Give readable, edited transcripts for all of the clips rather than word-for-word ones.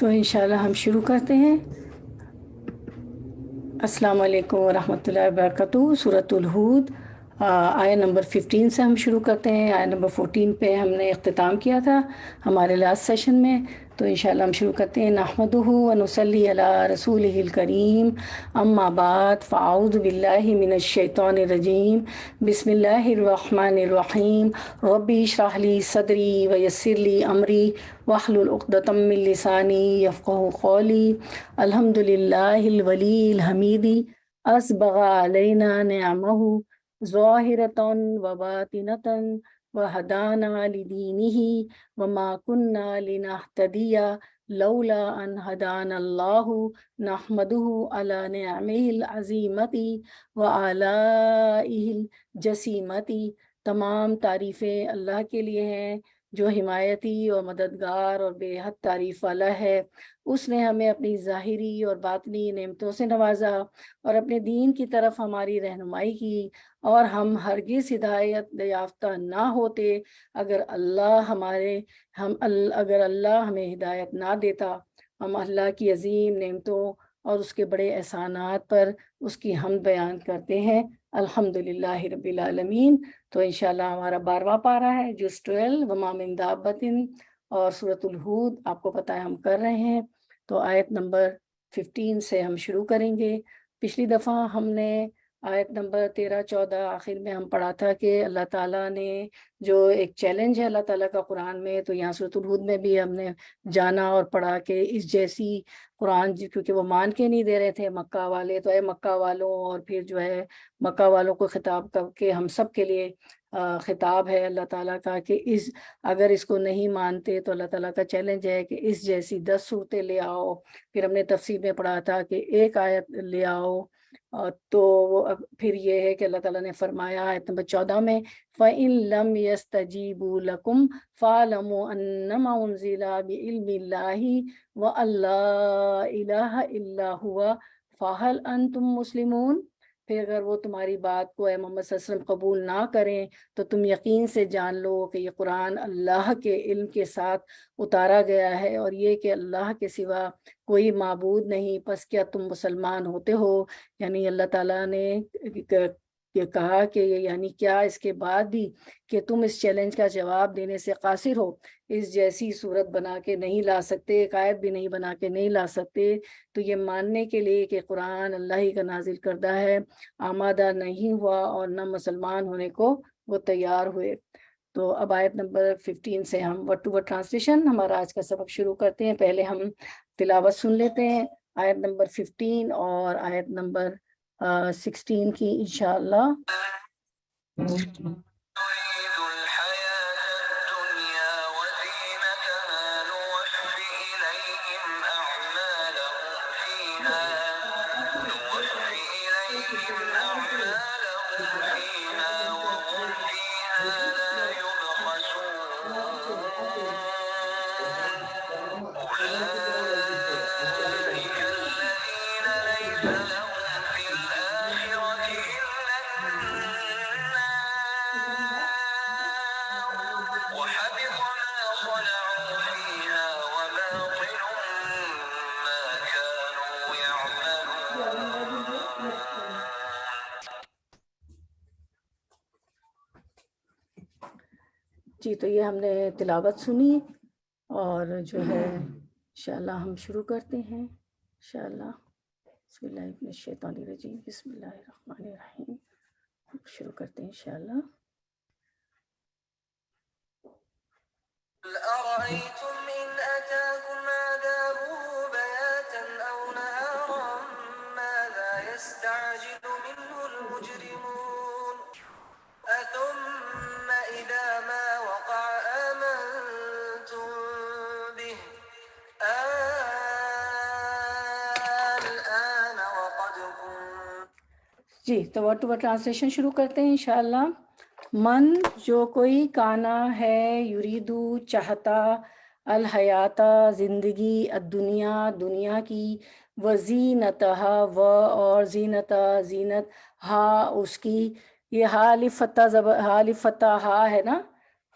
تو انشاءاللہ ہم شروع کرتے ہیں۔ السلام علیکم ورحمۃ اللہ وبرکاتہ۔ سورۃ الہود آیت نمبر 15 سے ہم شروع کرتے ہیں۔ آیت نمبر 14 پہ ہم نے اختتام کیا تھا ہمارے لاسٹ سیشن میں، تو انشاءاللہ ہم شروع کرتے ہیں۔ نحمدہ ونصلی علی رسولہ الکریم، اما بعد فاعوذ باللہ من الشیطان الرجیم، بسم اللہ الرحمن الرحیم۔ ربی اشرح لی صدری ویسر لی امری واحلل عقدۃ من لسانی یفقہوا قولی۔ الحمد للہ الولی الحمید اسبغ علینا نعمہ ظاہرۃ و باطنۃ وہدانا لدینہ وما کنا لنہتدی لولا ان ہدانا اللہ نحمدہ علی نعمہ العظیمۃ وآلائہ الجسیمۃ۔ تمام تعریفیں اللہ کے لیے ہیں جو حمایتی اور مددگار اور بے حد تعریف والا ہے۔ اس نے ہمیں اپنی ظاہری اور باطنی نعمتوں سے نوازا اور اپنے دین کی طرف ہماری رہنمائی کی، اور ہم ہرگز ہدایت یافتہ نہ ہوتے اگر اللہ ہمیں ہدایت نہ دیتا۔ ہم اللہ کی عظیم نعمتوں اور اس کے بڑے احسانات پر اس کی حمد بیان کرتے ہیں۔ الحمدللہ رب العالمین۔ تو انشاءاللہ ہمارا 12واں پارہ ہے، جز 12 وما من دابۃ، اور سورۃ الہود آپ کو پتہ ہے ہم کر رہے ہیں۔ تو آیت نمبر 15 سے ہم شروع کریں گے۔ پچھلی دفعہ ہم نے آیت نمبر 13 14 آخر میں ہم پڑھا تھا کہ اللہ تعالیٰ نے جو ایک چیلنج ہے اللہ تعالیٰ کا قرآن میں، تو یہاں سورۃ الہود میں بھی ہم نے جانا اور پڑھا کہ اس جیسی قرآن، کیونکہ وہ مان کے نہیں دے رہے تھے مکہ والے، تو اے مکہ والوں، اور پھر جو ہے مکہ والوں کو خطاب کر کے ہم سب کے لیے خطاب ہے اللہ تعالیٰ کا کہ اگر اس کو نہیں مانتے تو اللہ تعالیٰ کا چیلنج ہے کہ اس جیسی 10 صورتیں لے آؤ۔ پھر ہم نے تفسیر میں پڑھا تھا کہ ایک آیت لے آؤ، تو پھر یہ ہے کہ اللہ تعالیٰ نے فرمایا آیت نمبر 14 میں فَإِن لَمْ يَسْتَجِيبُوا لَكُمْ فَاعْلَمُوا أَنَّمَا أُنزِلَ بِعِلْمِ اللَّهِ وَأَن لَّا إِلَٰهَ إِلَّا هُوَ فَهَلْ أَنتُم مُّسْلِمُونَ۔ پھر اگر وہ تمہاری بات کو اے محمد صلی اللہ علیہ وسلم قبول نہ کریں تو تم یقین سے جان لو کہ یہ قرآن اللہ کے علم کے ساتھ اتارا گیا ہے، اور یہ کہ اللہ کے سوا کوئی معبود نہیں، پس کیا تم مسلمان ہوتے ہو۔ یعنی اللہ تعالیٰ نے یہ کہا کہ یعنی کیا اس کے بعد بھی کہ تم اس چیلنج کا جواب دینے سے قاصر ہو، اس جیسی صورت بنا کے نہیں لا سکتے، ایک آیت بھی نہیں بنا کے نہیں لا سکتے، تو یہ ماننے کے لیے کہ قرآن اللہ ہی کا نازل کردہ ہے آمادہ نہیں ہوا اور نہ مسلمان ہونے کو وہ تیار ہوئے۔ تو اب آیت نمبر 15 سے ہم ورڈ ٹو ورڈ ٹرانسلیشن ہمارا آج کا سبق شروع کرتے ہیں۔ پہلے ہم تلاوت سن لیتے ہیں آیت نمبر 15 اور آیت نمبر 16 کی انشاءاللہ۔ جی تو یہ ہم نے تلاوت سنی، اور جو ہے انشاءاللہ ہم شروع کرتے ہیں انشاءاللہ۔ بسم اللہ من الشیطان الرجیم، بسم اللہ الرحمن الرحیم۔ شروع کرتے ہیں انشاءاللہ۔ أَرَأَيْتُمْ إِنْ أَتَاكُمْ عَذَابُهُ بَيَاتًا أَوْ نَهَارًا مَاذَا يَسْتَعْجِلُ مِنْهُ الْمُجْرِمُونَ أَثُمَّ إِذَا مَا وَقَعَ آمَنْتُمْ بِهِ الْآنَ وَقَدْ كُنْتُمْ۔ جی تو ورڈ ٹو ورڈ ٹرانسلیشن شروع کرتے ہیں انشاءاللہ۔ من جو کوئی کانا ہے، یریدو چاہتا، الحیاتہ زندگی، الدنیا دنیا کی، وزینتہا اور زینتہ زینت، ہا اس کی، یہ ہا الف فتح ہا ہے نا،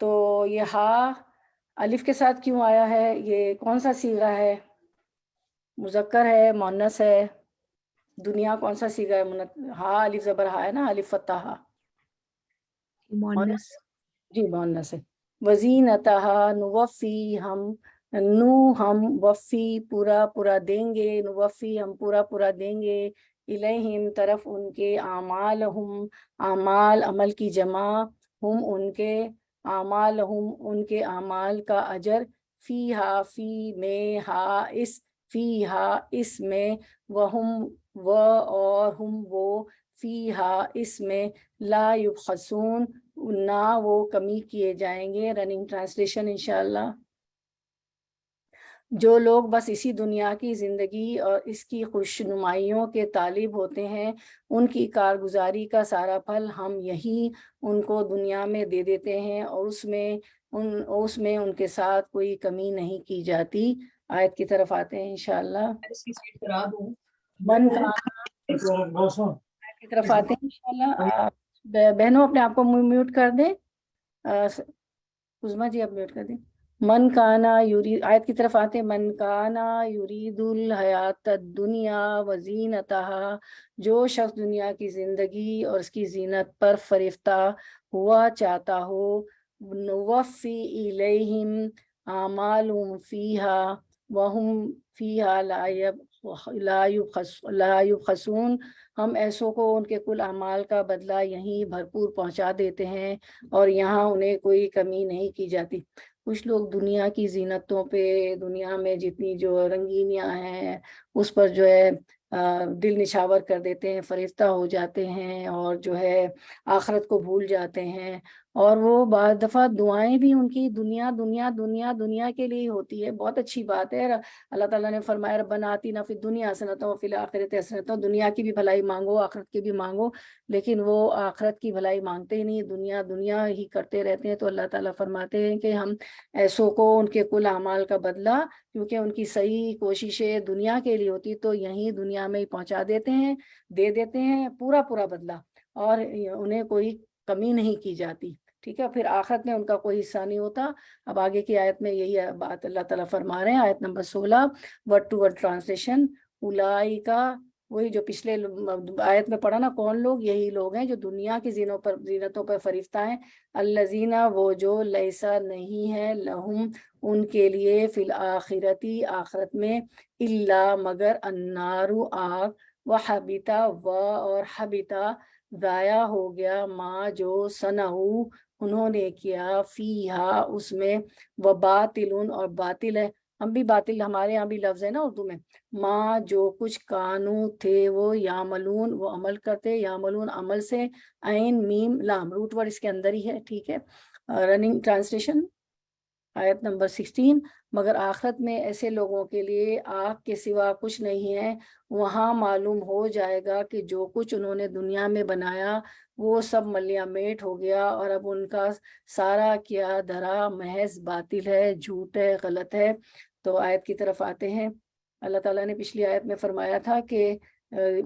تو یہ ہا الف کے ساتھ کیوں آیا ہے، یہ کون سا صیغہ ہے؟ مذکر ہے مؤنث ہے؟ دنیا کون سا صیغہ ہے؟ ہا الف زبر ہا ہے نا، الف فتح ہا، مؤنث. جی مؤنث ہے. وزینتہا نوفی ہم، ہم وفی پورا پورا دیں گے، نوفی ہم پورا پورا دیں گے، الیہم طرف ان کے، اعمالہم اعمال عمل کی جمع، ہم ان کے، اعمالہم ان کے اعمال کا اجر، فیہا فی میں، ہا اس، فیہا اس میں، وہم و اور ہم وہ، فیہا اس میں، لا یبخسون نہ وہ کمی کیے جائیں گے. رننگ ٹرانسلیشن انشاءاللہ. جو لوگ بس اسی دنیا کی زندگی اور اس کی خوش نمائیوں کے طالب ہوتے ہیں، ان کی کارگزاری کا سارا پھل ہم یہی ان کو دنیا میں دے دیتے ہیں، اور اس میں ان کے ساتھ کوئی کمی نہیں کی جاتی. آیت کی طرف آتے ہیں انشاءاللہ. من کا آیت کی طرف آتے ہیں انشاءاللہ. بہنوں اپنے آپ کو میوٹ کر دیں. عظما جی آپ میوٹ کر دیں. من کانا یرید، آیت کی طرف آتے ہیں. من کانا یرید الحیات الدنیا وزینتہا، جو شخص دنیا کی زندگی اور اس کی زینت پر فریفتہ ہوا چاہتا ہو، نوفی الیہم اعمالہم فیہا وہم فیہا لا یبخسون، ہم ایسوں کو ان کے کل اعمال کا بدلہ یہیں بھرپور پہنچا دیتے ہیں، اور یہاں انہیں کوئی کمی نہیں کی جاتی. کچھ لوگ دنیا کی زینتوں پہ، دنیا میں جتنی جو رنگینیاں ہیں اس پر جو ہے دل نشاور کر دیتے ہیں، فریفتہ ہو جاتے ہیں، اور جو ہے آخرت کو بھول جاتے ہیں. اور وہ بعض دفعہ دعائیں بھی ان کی دنیا دنیا دنیا دنیا کے لیے ہوتی ہے. بہت اچھی بات ہے. اللہ تعالیٰ نے فرمایا ربنا آتنا فی الدنیا حسنۃ وفی الآخرۃ حسنۃ، دنیا کی بھی بھلائی مانگو، آخرت کی بھی مانگو. لیکن وہ آخرت کی بھلائی مانگتے ہی نہیں، دنیا دنیا ہی کرتے رہتے ہیں. تو اللہ تعالیٰ فرماتے ہیں کہ ہم ایسوں کو ان کے کل اعمال کا بدلہ، کیونکہ ان کی صحیح کوششیں دنیا کے لیے ہوتی تو یہیں دنیا میں ہی پہنچا دیتے ہیں، دے دیتے ہیں پورا پورا بدلہ، اور انہیں کوئی کمی نہیں کی جاتی. ٹھیک ہے. پھر آخرت میں ان کا کوئی حصہ نہیں ہوتا. اب آگے کی آیت میں یہی بات اللہ تعالیٰ فرما رہے ہیں. آیت نمبر 16 ورڈ ٹو ورڈ ٹرانسلیشن. اولئکا، وہی جو پچھلے آیت میں پڑھا نا، کون لوگ؟ یہی لوگ ہیں جو دنیا کی زینتوں پر فریفتہ ہیں. الذین، وہ جو، لیسا نہیں ہے، لہم ان کے لیے، فی الآخرتی آخرت میں، الا مگر، النار آگ، وحبتا اور حبتا ضائع ہو گیا، ما جو، صنعوا انہوں نے کیا، فیہا اس میں، وباطل اور باطل ہے. ہم بھی باطل، ہمارے یہاں بھی لفظ ہے نا اردو میں، ماں جو کچھ، کانو تھے وہ، یعملون وہ عمل کرتے، یعملون عمل سے، عین میم لام روٹ ورڈ اس کے اندر ہی ہے. ٹھیک ہے. Running translation. آیت نمبر 16. مگر آخرت میں ایسے لوگوں کے لیے آگ کے سوا کچھ نہیں ہے. وہاں معلوم ہو جائے گا کہ جو کچھ انہوں نے دنیا میں بنایا وہ سب ملیہ میٹ ہو گیا، اور اب ان کا سارا کیا دھرا محض باطل ہے، جھوٹ ہے، غلط ہے. تو آیت کی طرف آتے ہیں. اللہ تعالیٰ نے پچھلی آیت میں فرمایا تھا کہ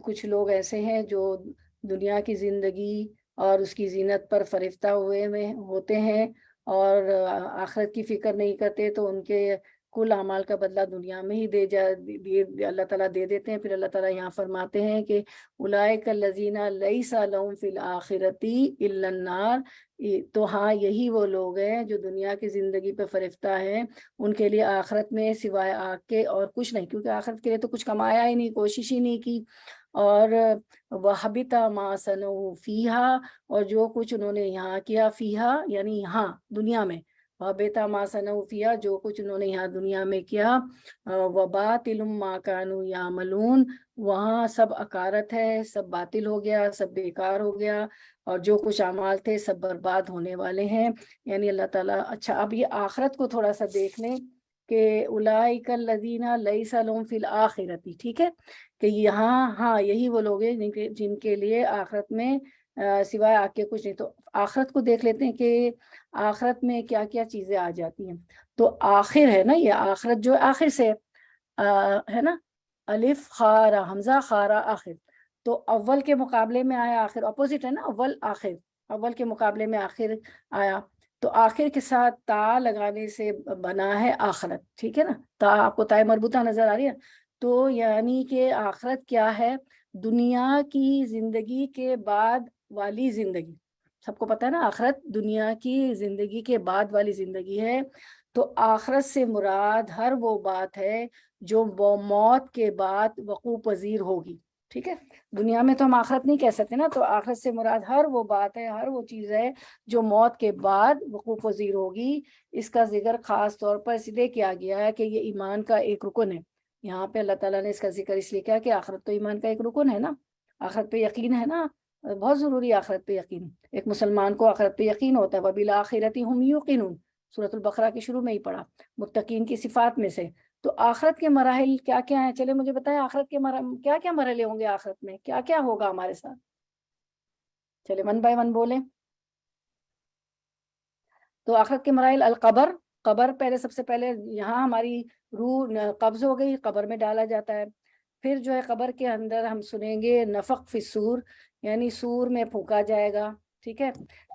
کچھ لوگ ایسے ہیں جو دنیا کی زندگی اور اس کی زینت پر فریفتہ ہوتے ہیں، اور آخرت کی فکر نہیں کرتے، تو ان کے کل اعمال کا بدلہ دنیا میں ہی اللہ تعالیٰ دے دیتے ہیں. پھر اللہ تعالیٰ یہاں فرماتے ہیں کہ اولئک الذین لیس لہم فی الآخرۃ الا النار. تو ہاں، یہی وہ لوگ ہیں جو دنیا کی زندگی پہ فریفتہ ہیں، ان کے لیے آخرت میں سوائے آگ کے اور کچھ نہیں، کیونکہ آخرت کے لیے تو کچھ کمایا ہی نہیں، کوشش ہی نہیں کی. اور وَحَبِطَ مَا صَنَعُوا فِيهَا، اور جو کچھ انہوں نے یہاں کیا، فیہا یعنی یہاں دنیا میں، وَحَبِطَ مَا صَنَعُوا فِيهَا جو کچھ انہوں نے یہاں دنیا میں کیا، وَبَاطِلٌ مَا كَانُوا يَعْمَلُونَ وہاں سب اکارت ہے، سب باطل ہو گیا، سب بیکار ہو گیا، اور جو کچھ اعمال تھے سب برباد ہونے والے ہیں. یعنی اللہ تعالیٰ. اچھا، اب یہ آخرت کو تھوڑا سا دیکھ لیں کہ اولئک الذین لیس لہم فی الآخرۃ. ٹھیک ہے کہ یہاں ہاں یہی وہ لوگ ہیں جن کے لیے آخرت میں سوائے آگ کے کچھ نہیں. تو آخرت کو دیکھ لیتے ہیں کہ آخرت میں کیا کیا چیزیں آ جاتی ہیں. تو آخر ہے نا، یہ آخرت جو آخر سے ہے نا، الف خارا حمزہ خارا آخر، تو اول کے مقابلے میں آیا آخر، اپوزٹ ہے نا، اول آخر، اول کے مقابلے میں آخر آیا. تو آخر کے ساتھ تا لگانے سے بنا ہے آخرت. ٹھیک ہے نا، تا آپ کو تائے مربوطہ نظر آ رہی ہے. تو یعنی کہ آخرت کیا ہے؟ دنیا کی زندگی کے بعد والی زندگی. سب کو پتہ ہے نا آخرت دنیا کی زندگی کے بعد والی زندگی ہے. تو آخرت سے مراد ہر وہ بات ہے جو موت کے بعد وقوع پذیر ہوگی. ٹھیک ہے، دنیا میں تو ہم آخرت نہیں کہہ سکتے نا، تو آخرت سے مراد ہر وہ بات ہے، ہر وہ چیز ہے جو موت کے بعد وقوع پذیر ہوگی. اس کا ذکر خاص طور پر اس لیے کیا گیا ہے کہ یہ ایمان کا ایک رکن ہے. یہاں پہ اللہ تعالیٰ نے اس کا ذکر اس لیے کیا کہ آخرت تو ایمان کا ایک رکن ہے نا، آخرت پہ یقین ہے نا، بہت ضروری ہے آخرت پہ یقین. ایک مسلمان کو آخرت پہ یقین ہوتا ہے. وَبِالْآخِرَةِ هُمْ يُوقِنُونَ، سورۃ البقرہ کے شروع میں ہی پڑھا، متقین کی صفات میں سے. تو آخرت کے مراحل کیا کیا ہیں؟ چلے مجھے بتائیں آخرت کے کیا کیا مرحلے ہوں گے آخرت میں، کیا کیا ہوگا ہمارے ساتھ؟ چلے ون بائی ون بولیں. تو آخرت کے مراحل: القبر، قبر پہلے، سب سے پہلے یہاں ہماری روح قبض ہو گئی، قبر میں ڈالا جاتا ہے. پھر جو ہے قبر کے اندر ہم سنیں گے نفخ فی الصور، یعنی سور میں پھونکا جائے گا. ٹھیک ہے،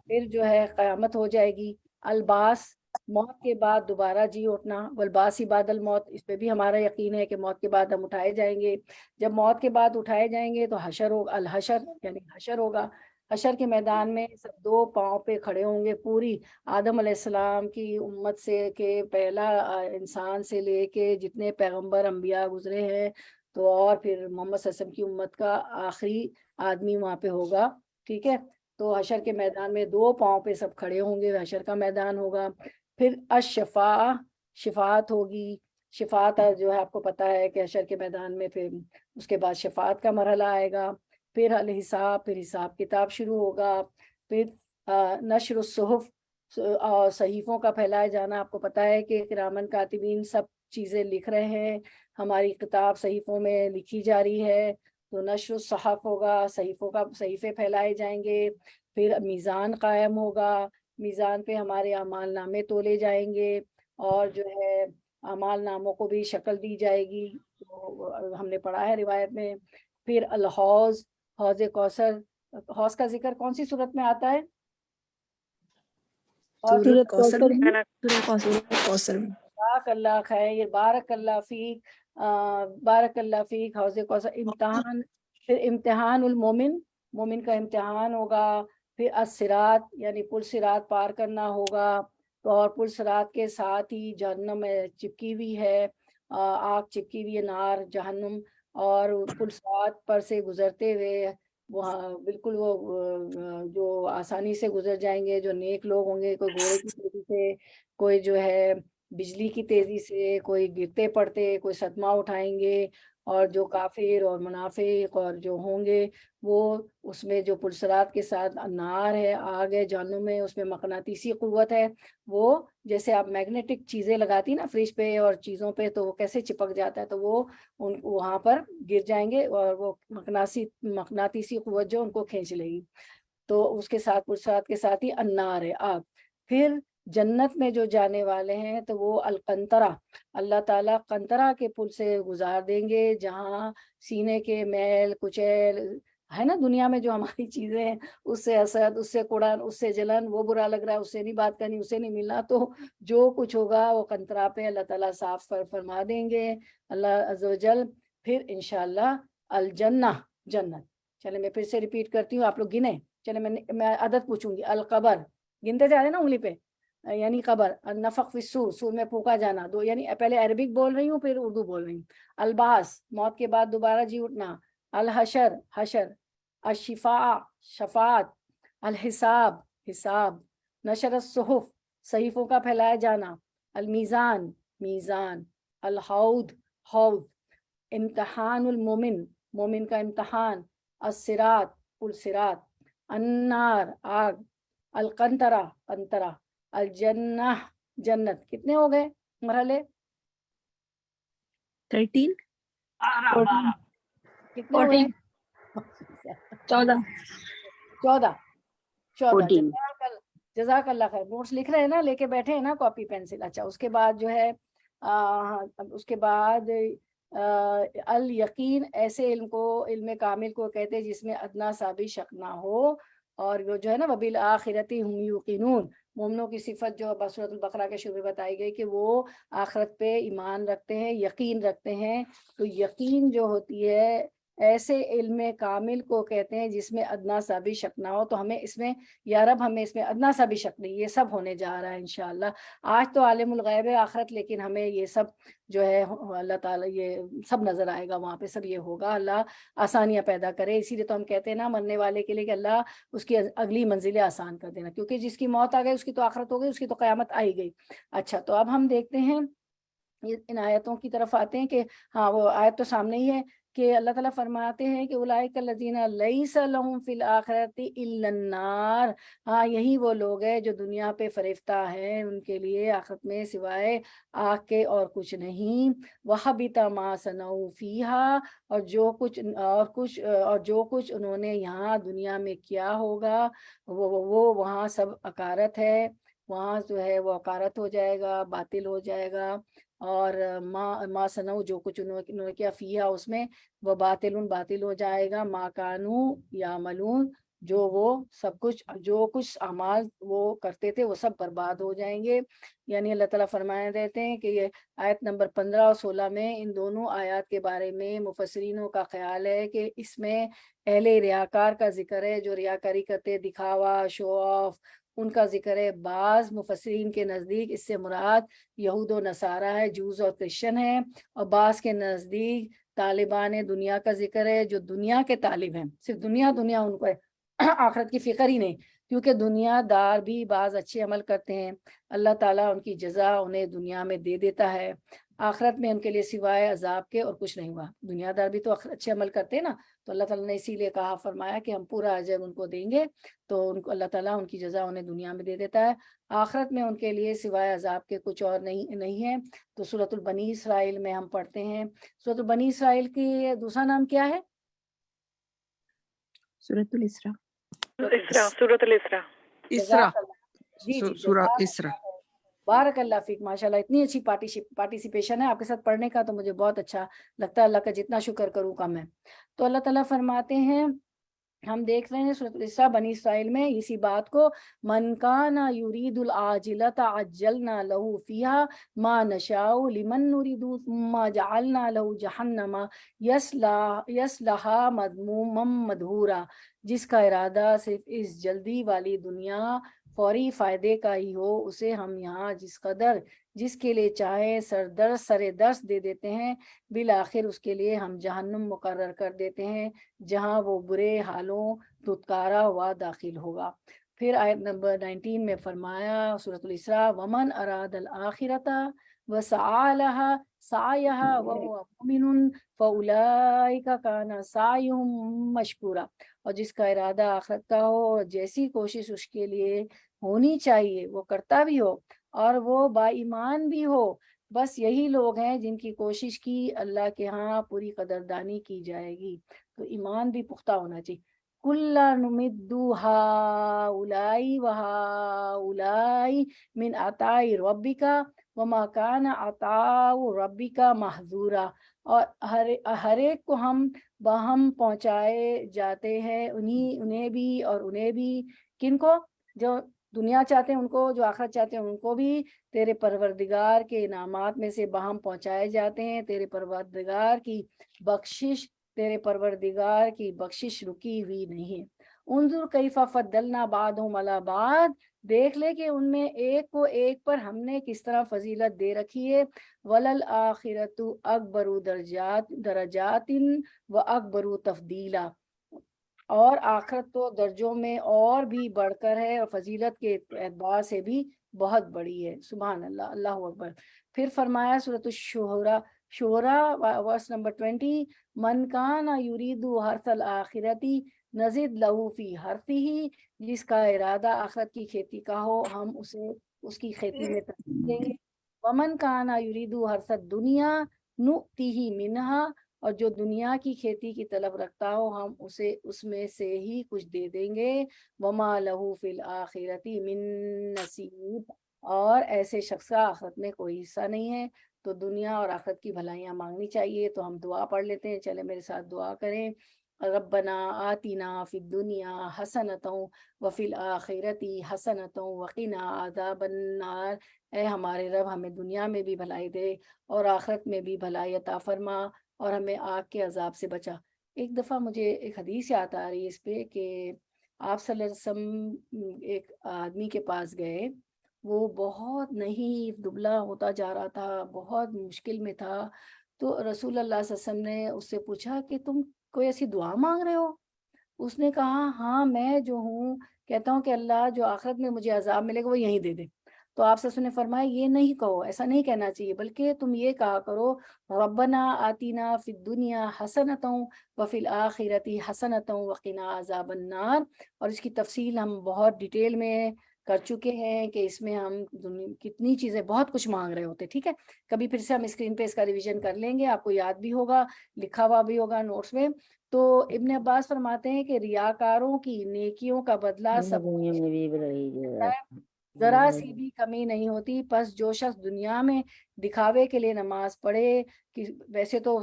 پھر جو ہے قیامت ہو جائے گی. الباس، موت کے بعد دوبارہ جی اٹھنا. والباس بعد الموت، اس پہ بھی ہمارا یقین ہے کہ موت کے بعد ہم اٹھائے جائیں گے. جب موت کے بعد اٹھائے جائیں گے تو حشر ہوگا، الحشر یعنی حشر ہوگا. حشر کے میدان میں سب دو پاؤں پہ کھڑے ہوں گے. پوری آدم علیہ السلام کی امت سے، کہ پہلا انسان سے لے کے جتنے پیغمبر انبیاء گزرے ہیں، تو اور پھر محمد صلی اللہ علیہ وسلم کی امت کا آخری آدمی وہاں پہ ہوگا. ٹھیک ہے، تو حشر کے میدان میں دو پاؤں پہ سب کھڑے ہوں گے، حشر کا میدان ہوگا. پھر الشفاعہ، شفاعت ہوگی. شفاعت جو ہے آپ کو پتہ ہے کہ حشر کے میدان میں پھر اس کے بعد شفاعت کا مرحلہ آئے گا. پھر الحساب، پھر حساب کتاب شروع ہوگا. پھر نشر الصحف، اور صحیفوں کا پھیلایا جانا. آپ کو پتہ ہے کہ کرامن کاتبین سب چیزیں لکھ رہے ہیں، ہماری کتاب صحیفوں میں لکھی جا رہی ہے. تو نشر الصحف ہوگا، صحیفوں کا صحیفے پھیلائے جائیں گے. پھر میزان قائم ہوگا، میزان پہ ہمارے اعمال نامے تولے جائیں گے، اور جو ہے اعمال ناموں کو بھی شکل دی جائے گی. تو ہم نے پڑھا ہے روایت میں. پھر الحوض، حوض کوثر. حوض کا ذکر کون سی صورت میں آتا ہے؟ اور سورۃ کوثر میں، سورہ کوثر۔ سورۃ کوثر میں. بارک اللہ خیر، بارک اللہ فیک، بارک اللہ فیک. حوض کوثر. امتحان، پھر امتحان المومن، مومن کا امتحان ہوگا. پھر الصراط، یعنی پل صراط پار کرنا ہوگا. تو اور پل صراط کے ساتھ ہی جہنم چپکی ہوئی ہے، آگ چپکی ہوئی ہے، نار جہنم. اور پل صراط پر سے گزرتے ہوئے وہاں بالکل وہ جو آسانی سے گزر جائیں گے جو نیک لوگ ہوں گے، کوئی گھوڑے کی تیزی سے، کوئی جو ہے بجلی کی تیزی سے، کوئی گرتے پڑتے، کوئی صدمہ اٹھائیں گے. اور جو کافر اور منافق اور جو ہوں گے وہ اس میں جو پرسرات کے ساتھ نار ہے، آگ ہے جہنم میں، اس میں مقناطیسی قوت ہے. وہ جیسے آپ میگنیٹک چیزیں لگاتی نا فریج پہ اور چیزوں پہ، تو وہ کیسے چپک جاتا ہے، تو وہ وہاں پر گر جائیں گے اور وہ مقناطیسی قوت جو ان کو کھینچ لے گی. تو اس کے ساتھ پرسرات کے ساتھ ہی النار ہے، آگ. پھر جنت میں جو جانے والے ہیں تو وہ القنطرہ، اللہ تعالیٰ قنطرہ کے پل سے گزار دیں گے، جہاں سینے کے میل کچیل ہے نا، دنیا میں جو ہماری چیزیں ہیں، اس سے حسد، اس سے قڑن، اس سے جلن، وہ برا لگ رہا ہے، اس سے نہیں بات کرنی، اس سے نہیں ملنا. تو جو کچھ ہوگا وہ قنطرہ پہ اللہ تعالیٰ صاف فرما دیں گے، اللہ عز و جل. پھر انشاءاللہ الجنہ، جنت. چلے میں پھر سے ریپیٹ کرتی ہوں، آپ لوگ گنے. چلے میں عدد پوچھوں گی. القبر، گنتے جا رہے ہیں نا انگلی پہ، یعنی قبر. النفخ فی الصور، سور میں پھونکا جانا. دو یعنی پہلے عربک بول رہی ہوں پھر اردو بول رہی ہوں. الباس، موت کے بعد دوبارہ جی اٹھنا. الحشر، حشر. الشفاء، شفاعت. الحساب، حساب. نشر الصحف، صحیفوں کا پھیلایا جانا. المیزان، میزان. الحوض، حوض. امتحان المومن، مومن کا امتحان. الصراط، پل صراط. النار، آگ. القنطرہ، قنطرہ. الجنہ، جنت. کتنے ہو گئے مرحلے؟ 13 کتنے ہوئے؟ 14 14. جزاک اللہ خیر. نوٹس لکھ رہے ہیں نا، لے کے بیٹھے ہیں نا کاپی پینسل. اچھا، اس کے بعد جو ہے اس کے بعد الیقین، ایسے علم کو، علم کامل کو کہتے ہیں جس میں ادنا سا بھی شک نہ ہو. اور وہ جو ہے نا وبالآخرۃ ہم یوقنون، مومنوں کی صفت جو سورۃ البقرہ کے شروع میں بتائی گئی کہ وہ آخرت پہ ایمان رکھتے ہیں، یقین رکھتے ہیں. تو یقین جو ہوتی ہے ایسے علم کامل کو کہتے ہیں جس میں ادنا سا بھی شک نہ ہو. تو ہمیں اس میں یا رب ہمیں اس میں ادنا سا بھی شک نہیں، یہ سب ہونے جا رہا ہے انشاءاللہ. آج تو عالم الغیب ہے آخرت، لیکن ہمیں یہ سب جو ہے اللہ تعالیٰ یہ سب نظر آئے گا وہاں پہ، سب یہ ہوگا. اللہ آسانیاں پیدا کرے. اسی لیے تو ہم کہتے ہیں نا مرنے والے کے لیے کہ اللہ اس کی اگلی منزلیں آسان کر دینا، کیونکہ جس کی موت آ گئی اس کی تو آخرت ہو گئی، اس کی تو قیامت آئی گئی. اچھا، تو اب ہم دیکھتے ہیں ان آیتوں کی طرف آتے ہیں کہ ہاں وہ آیت تو سامنے ہی ہے کہ اللہ تعالیٰ فرماتے ہیں کہ اولئک الذین لیس لہم فی الآخرۃ الا النار. ہاں یہی وہ لوگ ہیں جو دنیا پہ فریفتہ ہیں، ان کے لیے آخرت میں سوائے آگ کے اور کچھ نہیں. وحبط ما صنعوا فیہا، اور جو کچھ انہوں نے یہاں دنیا میں کیا ہوگا وہ وہاں سب عکارت ہے. وہاں جو ہے وہ عکارت ہو جائے گا، باطل ہو جائے گا. اور ما صنعوا، جو کچھ انہوں نے کیا فیہا اس میں، وہ باطل ہو جائے گا. ما کانوا یعملون، جو کچھ اعمال وہ کرتے تھے وہ سب برباد ہو جائیں گے. یعنی اللہ تعالیٰ فرمایا دیتے ہیں کہ یہ آیت نمبر 15 اور 16 میں ان دونوں آیات کے بارے میں مفسرینوں کا خیال ہے کہ اس میں اہل ریاکار کا ذکر ہے، جو ریاکاری کرتے، دکھاوا، شو آف، ان کا ذکر ہے. بعض مفسرین کے نزدیک اس سے مراد یہود و نصارہ ہے، جوز اور کرسچن ہے. اور بعض کے نزدیک طالبان دنیا کا ذکر ہے، جو دنیا کے طالب ہیں، صرف دنیا ان کو ہے، آخرت کی فکر ہی نہیں. کیونکہ دنیا دار بھی بعض اچھے عمل کرتے ہیں، اللہ تعالیٰ ان کی جزا انہیں دنیا میں دے دیتا ہے. آخرت میں ان کے لیے سوائے عذاب کے اور کچھ نہیں ہوا. دنیا دار بھی تو اچھے عمل کرتے ہیں نا، تو اللہ تعالیٰ نے اسی لیے کہا، فرمایا کہ ہم پورا اجر ان کو دیں گے. تو ان کو اللہ تعالیٰ ان کی جزا انہیں دنیا میں دے دیتا ہے. آخرت میں ان کے لیے سوائے عذاب کے کچھ اور نہیں ہے. تو سورۃ البنی اسرائیل میں ہم پڑھتے ہیں. سورۃ البنی اسرائیل کی دوسرا نام کیا ہے؟ سورۃ الاسراء. سورۃ الاسراء. جزاک اللہ. جی سورہ جزاک اسراء. بارک اللہ فیک. ماشاءاللہ اتنی اچھی پارٹیسپیشن ہے آپ کے ساتھ پڑھنے کا، تو مجھے بہت اچھا لگتا ہے. اللہ کا جتنا شکر کروں کم ہے. تو اللہ تعالیٰ فرماتے ہیں، ہم دیکھ رہے ہیں سورۃ الاسراء بنی اسرائیل میں اسی بات کو، من کان یرید العاجلۃ عجلنا له فیہا ما نشاء لمن نرید ثم جعلنا له جہنم یصلاھا مذموما مدحورا. جس کا ارادہ صرف اس جلدی والی دنیا فوری فائدے کا ہی ہو، اسے ہم یہاں جس کے لیے چاہے سر درس دے دیتے ہیں، بالآخر اس کے لیے ہم جہنم مقرر کر دیتے ہیں، جہاں وہ برے حالوں دھتکارا ہوا داخل ہوگا. پھر آیت نمبر 19 میں فرمایا سورۃ الاسراء، ومن اراد الآخرۃ وسعى لها سعيها وهو مؤمن فاولئک کان سعیهم مشکورا. اور جس کا ارادہ آخرت کا ہو اور جیسی کوشش اس کے لیے ہونی چاہیے وہ کرتا بھی ہو اور وہ با ایمان بھی ہو، بس یہی لوگ ہیں جن کی کوشش کی اللہ کے ہاں پوری قدردانی کی جائے گی. تو ایمان بھی پختہ ہونا چاہیے. کُلًا نُمِدُّ هَٰؤُلَاءِ وَهَٰؤُلَاءِ مِنْ عَطَاءِ رَبِّكَ وَمَا كَانَ عَطَاءُ رَبِّكَ مَحْظُورًا. اور ہر ایک کو ہم باہم پہنچائے جاتے ہیں، انہیں بھی اور انہیں بھی. کن کو؟ جو دنیا چاہتے ہیں ان کو، جو آخرت چاہتے ہیں ان کو بھی تیرے پروردگار کے انعامات میں سے باہم پہنچائے جاتے ہیں. تیرے پروردگار کی بخشش رکی ہوئی نہیں. انظر کیف فضلنا بعضهم علی بعض، دیکھ لے کہ ان میں ایک کو ایک پر ہم نے کس طرح فضیلت دے رکھی ہے. وللآخرۃ اکبر درجات و اکبر تفضیلا، اور آخرت تو درجوں میں اور بھی بڑھ کر ہے اور فضیلت کے اعتبار سے بھی بہت بڑی ہے. سبحان اللہ، اللہ اکبر. پھر فرمایا سورۃ شعراء ورس نمبر 20، من کان یرید حرث الآخرۃ نزد لہ فی حرثہ، جس کا ارادہ آخرت کی کھیتی کا ہو ہم اسے اس کی کھیتی میں ترقی دیں گے. ومن کان یرید حرث الدنیا نؤتہ منہا، اور جو دنیا کی کھیتی کی طلب رکھتا ہو ہم اسے اس میں سے ہی کچھ دے دیں گے. وما لہ فی الآخرۃ من نصیب، اور ایسے شخص کا آخرت میں کوئی حصہ نہیں ہے. تو دنیا اور آخرت کی بھلائیاں مانگنی چاہیے. تو ہم دعا پڑھ لیتے ہیں، چلے میرے ساتھ دعا کریں. ربنا آتنا فی الدنیا حسنۃ وفی الآخرۃ حسنۃ وقنا عذاب النار، اے ہمارے رب ہمیں دنیا میں بھی بھلائی دے اور آخرت میں بھی بھلائی عطا فرما اور ہمیں آگ کے عذاب سے بچا۔ ایک دفعہ مجھے ایک حدیث یاد آ رہی ہے اس پہ کہ آپ صلی اللہ علیہ وسلم ایک آدمی کے پاس گئے، وہ بہت نہیں دبلا ہوتا جا رہا تھا، بہت مشکل میں تھا، تو رسول اللہ صلی اللہ علیہ وسلم نے اس سے پوچھا کہ تم کوئی ایسی دعا مانگ رہے ہو؟ اس نے کہا ہاں، میں جو ہوں کہتا ہوں کہ اللہ جو آخرت میں مجھے عذاب ملے گا وہ یہیں دے دے۔ تو آپ سے نے فرمایا یہ نہیں کہو، ایسا نہیں کہنا چاہیے، بلکہ تم یہ کہا کرو ربنا آتینا فی الدنیا حسنۃ وفی الآخرۃ حسنۃ وقنا عذاب النار۔ اور اس کی تفصیل ہم بہت ڈیٹیل میں کر چکے ہیں کہ اس میں ہم کتنی چیزیں بہت کچھ مانگ رہے ہوتے، ٹھیک ہے؟ کبھی پھر سے ہم اسکرین پہ اس کا ریویژن کر لیں گے، آپ کو یاد بھی ہوگا، لکھا ہوا بھی ہوگا نوٹس میں۔ تو ابن عباس فرماتے ہیں کہ ریاکاروں کی نیکیوں کا بدلہ سب ذرا سی بھی کمی نہیں ہوتی، پس جو شخص دنیا میں دکھاوے کے لیے نماز پڑھے، کہ ویسے تو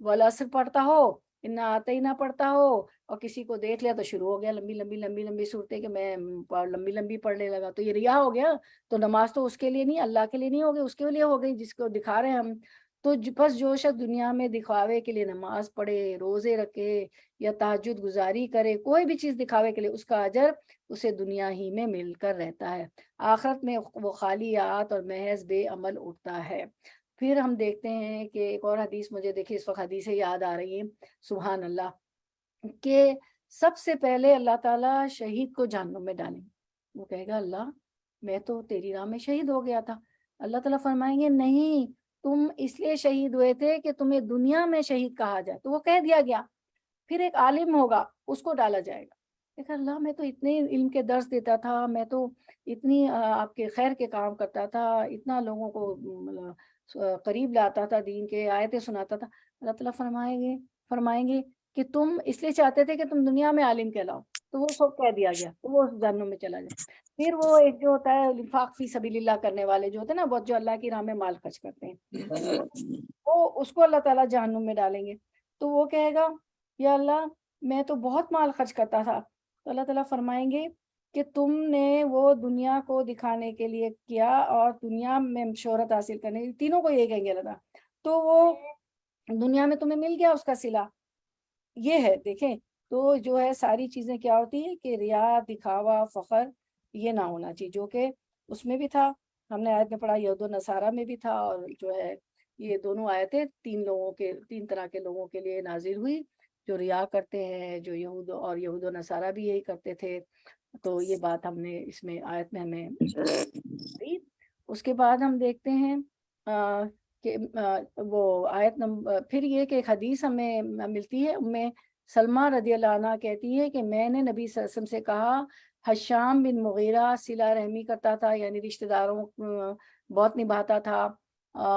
والعصر پڑھتا ہو، انا آتینا پڑھتا ہو، اور کسی کو دیکھ لیا تو شروع ہو گیا لمبی لمبی لمبی لمبی صورتیں کہ میں لمبی لمبی پڑھنے لگا، تو یہ ریا ہو گیا۔ تو نماز تو اس کے لیے نہیں، اللہ کے لیے نہیں ہوگی، اس کے لیے ہو گئی جس کو دکھا رہے ہیں ہم۔ تو بس جو شخص دنیا میں دکھاوے کے لیے نماز پڑھے، روزے رکھے یا تہجد گزاری کرے، کوئی بھی چیز دکھاوے کے لیے، اس کا اجر اسے دنیا ہی میں مل کر رہتا ہے، آخرت میں وہ خالیات اور محض بے عمل اٹھتا ہے۔ پھر ہم دیکھتے ہیں کہ ایک اور حدیث، مجھے دیکھیے اس وقت حدیثیں یاد آ رہی ہیں، سبحان اللہ، کہ سب سے پہلے اللہ تعالیٰ شہید کو جہنم میں ڈالیں گے۔ وہ کہے گا اللہ میں تو تیری راہ میں شہید ہو گیا تھا۔ اللہ تعالیٰ فرمائیں گے نہیں، تم اس لیے شہید ہوئے تھے کہ تمہیں دنیا میں شہید کہا جائے، تو وہ کہہ دیا گیا۔ پھر ایک عالم ہوگا، اس کو ڈالا جائے گا، دیکھا اللہ میں تو اتنے علم کے درس دیتا تھا، میں تو اتنی آپ کے خیر کے کام کرتا تھا، اتنا لوگوں کو قریب لاتا تھا، دین کے آیتیں سناتا تھا۔ اللہ تعالیٰ فرمائیں گے کہ تم اس لیے چاہتے تھے کہ تم دنیا میں عالم کہلاؤ، تو وہ سب کہہ دیا گیا، تو وہ جہنم میں چلا جائے۔ پھر وہ ایک جو ہوتا ہے انفاق فی سبیل اللہ کرنے والے جو ہوتے ہیں نا، بہت جو اللہ کی راہ میں مال خرچ کرتے ہیں، وہ اس کو اللہ تعالیٰ جہنم میں ڈالیں گے۔ تو وہ کہے گا یا اللہ میں تو بہت مال خرچ کرتا تھا، تو اللہ تعالیٰ فرمائیں گے کہ تم نے وہ دنیا کو دکھانے کے لیے کیا اور دنیا میں شہرت حاصل کرنے، تینوں کو یہ کہیں گے اللہ تعالیٰ، تو وہ دنیا میں تمہیں مل گیا اس کا صلہ۔ یہ ہے دیکھیں، تو جو ہے ساری چیزیں کیا ہوتی ہے کہ ریا، دکھاوا، فخر یہ نہ ہونا چاہیے، جو کہ اس میں بھی تھا، ہم نے آیت میں پڑھا یہود و نصارہ میں بھی تھا، اور جو ہے یہ دونوں آیتیں تین طرح کے لوگوں کے لیے نازل ہوئی، جو ریا کرتے ہیں، جو یہود و نصارہ بھی یہی کرتے تھے۔ تو یہ بات ہم نے اس میں آیت میں ہمیں دی۔ اس کے بعد ہم دیکھتے ہیں کہ وہ آیت نمبر، پھر یہ کہ ایک حدیث ہمیں ملتی ہے، سلمہ رضی اللہ عنہ کہتی ہے کہ میں نے نبی صلی اللہ علیہ وسلم سے کہا، حشام بن مغیرہ صلہ رحمی کرتا تھا، یعنی رشتہ داروں بہت نبھاتا تھا،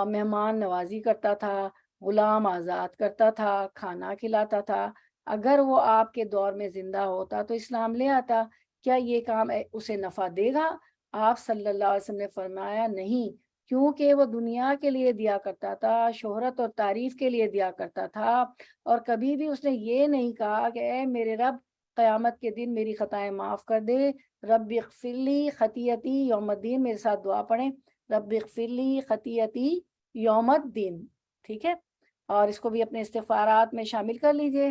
مہمان نوازی کرتا تھا، غلام آزاد کرتا تھا، کھانا کھلاتا تھا، اگر وہ آپ کے دور میں زندہ ہوتا تو اسلام لے آتا، کیا یہ کام اسے نفع دے گا؟ آپ صلی اللہ علیہ وسلم نے فرمایا نہیں، کیونکہ وہ دنیا کے لیے دیا کرتا تھا، شہرت اور تعریف کے لیے دیا کرتا تھا، اور کبھی بھی اس نے یہ نہیں کہا کہ اے میرے رب قیامت کے دن میری خطائیں معاف کر دے، رب اغفر لی خطیئتی یوم الدین، میرے ساتھ دعا پڑھیں، رب اغفر لی خطیئتی یوم الدین، ٹھیک ہے؟ اور اس کو بھی اپنے استغفارات میں شامل کر لیجئے،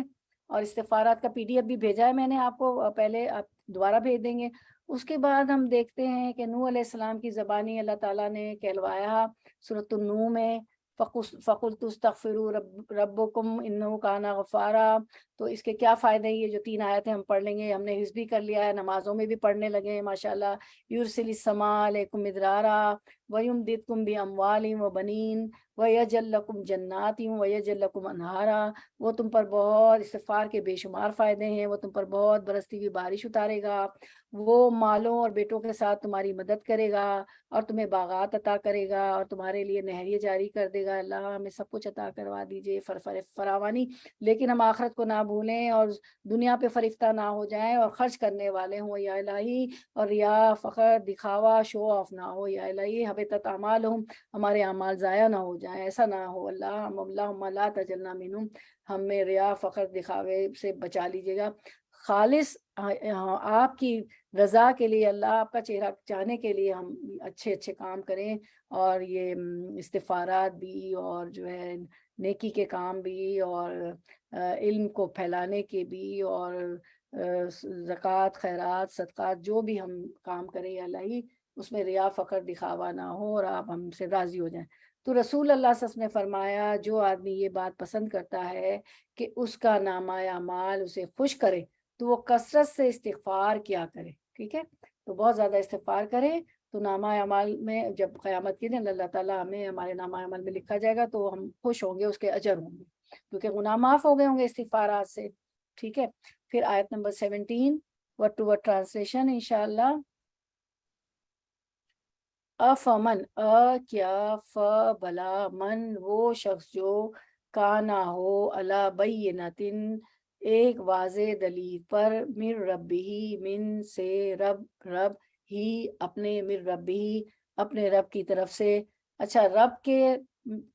اور استغفارات کا PDF بھی بھیجا ہے میں نے آپ کو، پہلے آپ دوبارہ بھیج دیں گے۔ اس کے بعد ہم دیکھتے ہیں کہ نوح علیہ السلام کی زبانی اللہ تعالیٰ نے کہلوایا سورۃ النوح میں، فَقُلْتُ اسْتَغْفِرُوا رَبَّكُمْ إِنَّهُ كَانَ غَفَّارًا۔ تو اس کے کیا فائدے ہیں، یہ جو 3 آیتیں ہم پڑھ لیں گے، ہم نے حفظ بھی کر لیا ہے، نمازوں میں بھی پڑھنے لگے ہیں ماشاءاللہ۔ يُرْسِلِ السَّمَاءَ عَلَيْكُمْ مِدْرَارًا وَيُمْدِدْكُمْ بِأَمْوَالٍ وَبَنِينَ وَيَجْعَلْ لَكُمْ جَنَّاتٍ وَيَجْعَلْ لَكُمْ أَنْهَارًا۔ وہ تم پر بہت استغفار کے بے شمار فائدے ہیں، وہ تم پر بہت برستی ہوئی بارش اتارے گا، وہ مالوں اور بیٹوں کے ساتھ تمہاری مدد کرے گا، اور تمہیں باغات عطا کرے گا، اور تمہارے لیے نہرییں جاری کر دے گا۔ اللہ ہمیں سب کچھ عطا کروا دیجئے، فراوانی، لیکن ہم آخرت کو نہ بھولیں اور دنیا پہ فریفتہ نہ ہو جائیں، اور خرچ کرنے والے ہوں یا الہی، اور ریا، فخر، دکھاوا، شو آف نہ ہو یا الہی۔ حبطت اعمالہم، ہمارے اعمال ضائع نہ ہو جائیں، ایسا نہ ہو اللہ، اللہم لا تجلنا منہم، ہمیں ریا فخر دکھاوے سے بچا لیجیے گا، خالص آپ کی رضا کے لیے، اللہ آپ کا چہرہ چاہنے کے لیے ہم اچھے اچھے کام کریں، اور یہ استغفارات بھی، اور جو ہے نیکی کے کام بھی، اور علم کو پھیلانے کے بھی، اور زکوٰۃ خیرات صدقات جو بھی ہم کام کریں یا اللہ، اس میں ریا فخر دکھاوا نہ ہو، اور آپ ہم سے راضی ہو جائیں۔ تو رسول اللہ صلی اللہ علیہ وسلم نے فرمایا جو آدمی یہ بات پسند کرتا ہے کہ اس کا نامہ اعمال اسے خوش کرے تو وہ کثرت سے استغفار کیا کرے، ٹھیک ہے، تو بہت زیادہ استغفار کرے، تو نامہ اعمال میں جب قیامت کے دن اللہ تعالیٰ ہمیں ہمارے نامہ اعمال میں لکھا جائے گا تو ہم خوش ہوں گے، اس کے اجر ہوں گے، کیونکہ گناہ معاف ہو گئے ہوں گے استغفارات سے، ٹھیک ہے۔ پھر آیت number 17 word to word translation انشاءاللہ۔ افمن کیا، بلا من وہ شخص جو کانا ہو علی بینتن ایک واضح دلیل پر، من ربی من سے رب ہی اپنے، من ربی اپنے رب کی طرف سے۔ اچھا رب کے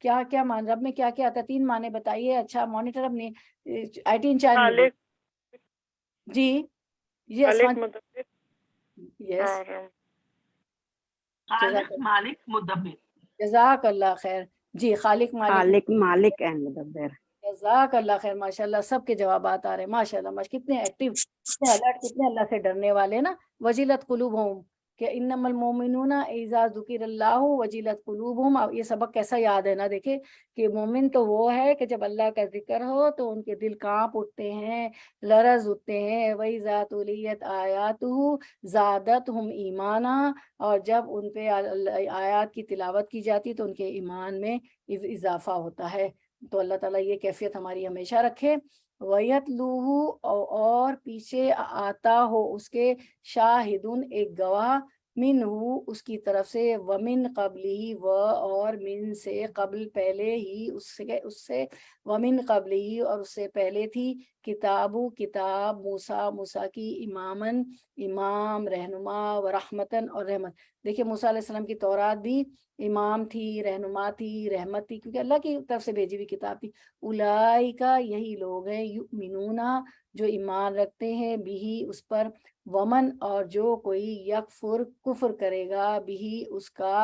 کیا کیا مان، رب میں کیا کیا آتا ہے، 3 معنی بتائیے۔ اچھا مانیٹر اپنی IT انچارج خالق، جی یہ خالق مدبر یس اور خالق مالک مدبر۔ جزاک اللہ خیر، جی خالق مالک خالق مالک اینڈ مدبر۔ جزاک اللہ خیر، ماشاءاللہ سب کے جوابات آ رہے ہیں، ماشاءاللہ کتنے ایکٹیو، کتنے الرٹ، کتنے اللہ سے ڈرنے والے نا۔ وجلت قلوبہم کہ انما المومنون اذا ذکر اللہ وجلت قلوبہم، اب یہ سبق کیسا یاد ہے نا، دیکھیں کہ مومن تو وہ ہے کہ جب اللہ کا ذکر ہو تو ان کے دل کانپ اٹھتے ہیں، لرز اٹھتے ہیں، وَإِذَا تُلِيَتْ آیَاتُهُ زَادَتْهُمْ ایمانا، اور جب ان پہ آیات کی تلاوت کی جاتی تو ان کے ایمان میں اضافہ ہوتا ہے۔ تو اللہ تعالیٰ یہ کیفیت ہماری ہمیشہ رکھے۔ وَيَتْلُوهُ اور پیچھے آتا ہو اس کے، شاہدن ایک گواہ، منہ اس کی طرف سے، ومن قبلی و اور من سے، قبل پہلے ہی اس سے، ومن قبلی اور اس سے پہلے تھی، کتاب موسیٰ موسیٰ کی، امامن امام، رہنما، و رحمتن اور رحمت۔ دیکھیں موسیٰ علیہ السلام کی تورات بھی امام تھی، رہنما تھی، رحمت تھی، کیونکہ اللہ کی طرف سے بھیجی ہوئی کتاب تھی۔ اولئک یہی لوگ ہیں، یؤمنون جو ایمان رکھتے ہیں، بھی اس پر، ومن اور جو کوئی یکفر کفر کرے گا، بھی اس کا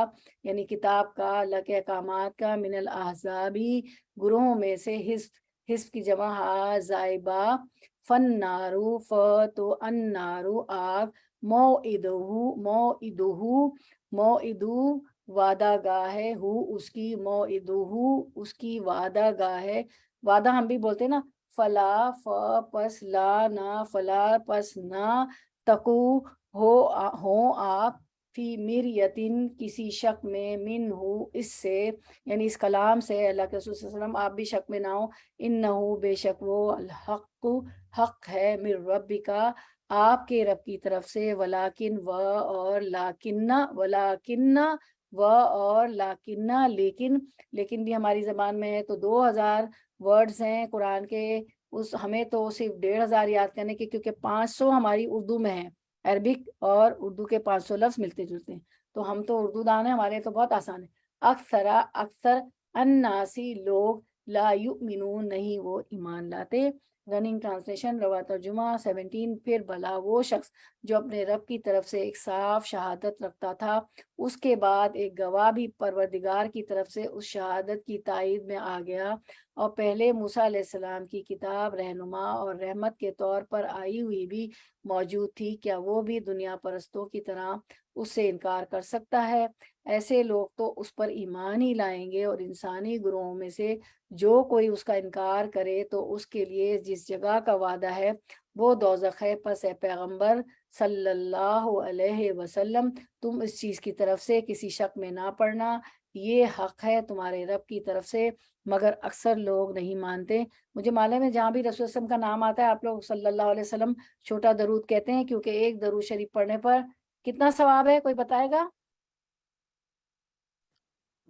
یعنی کتاب کا، اللہ کے احکامات کا، من الاحزابی گروہوں میں سے، حزب کی جمع حزائبہ، فنارو تو انارو آگ، موعدو وعدہ گاہ ہے، اس کی، موعدو اس کی وعدہ گاہ ہے، وعدہ ہم بھی بولتے نا، فلا پس لا نہ، فلا پس نہ، تقو ہو آپ، فی مریتن کسی شک میں، من ہو اس سے یعنی اس کلام سے، اللہ کے رسول صلی اللہ علیہ وسلم آپ بھی شک میں نہ ہو، انہو بے شک وہ، الحق حق ہے، من ربک آپ کے رب کی طرف سے، ولیکن و اور لیکن بھی ہماری زبان میں ہے تو 2000 ورڈز ہیں قرآن کے، ہمیں تو صرف 1500 یاد کرنے کے، کیونکہ 500 ہماری اردو میں ہے، عربک اور اردو کے 500 لفظ ملتے جلتے ہیں، تو ہم تو اردو دان ہیں، ہمارے تو بہت آسان ہے۔ اکثر الناسی لوگ، لا یؤمنون نہیں وہ ایمان لاتے۔ رننگ ٹرانسلیشن روایت ترجمہ 17 پھر بھلا وہ شخص جو اپنے رب کی طرف سے ایک صاف شہادت رکھتا تھا، اس کے بعد ایک گواہ بھی پروردگار کی طرف سے اس شہادت کی تائید میں آ گیا، اور پہلے موسیٰ علیہ السلام کی کتاب رہنما اور رحمت کے طور پر آئی ہوئی بھی موجود تھی، کیا وہ بھی دنیا پرستوں کی طرح اس سے انکار کر سکتا ہے؟ ایسے لوگ تو اس پر ایمان ہی لائیں گے، اور انسانی گروہوں میں سے جو کوئی اس کا انکار کرے تو اس کے لیے جس جگہ کا وعدہ ہے وہ دوزخ ہے۔ پس اے پیغمبر صلی اللہ علیہ وسلم تم اس چیز کی طرف سے کسی شک میں نہ پڑنا، یہ حق ہے تمہارے رب کی طرف سے، مگر اکثر لوگ نہیں مانتے۔ مجھے معلوم ہے جہاں بھی رسول وسلم کا نام آتا ہے آپ لوگ صلی اللہ علیہ وسلم چھوٹا درود کہتے ہیں، کیونکہ ایک درود شریف پڑھنے پر کتنا ثواب ہے، کوئی بتائے گا؟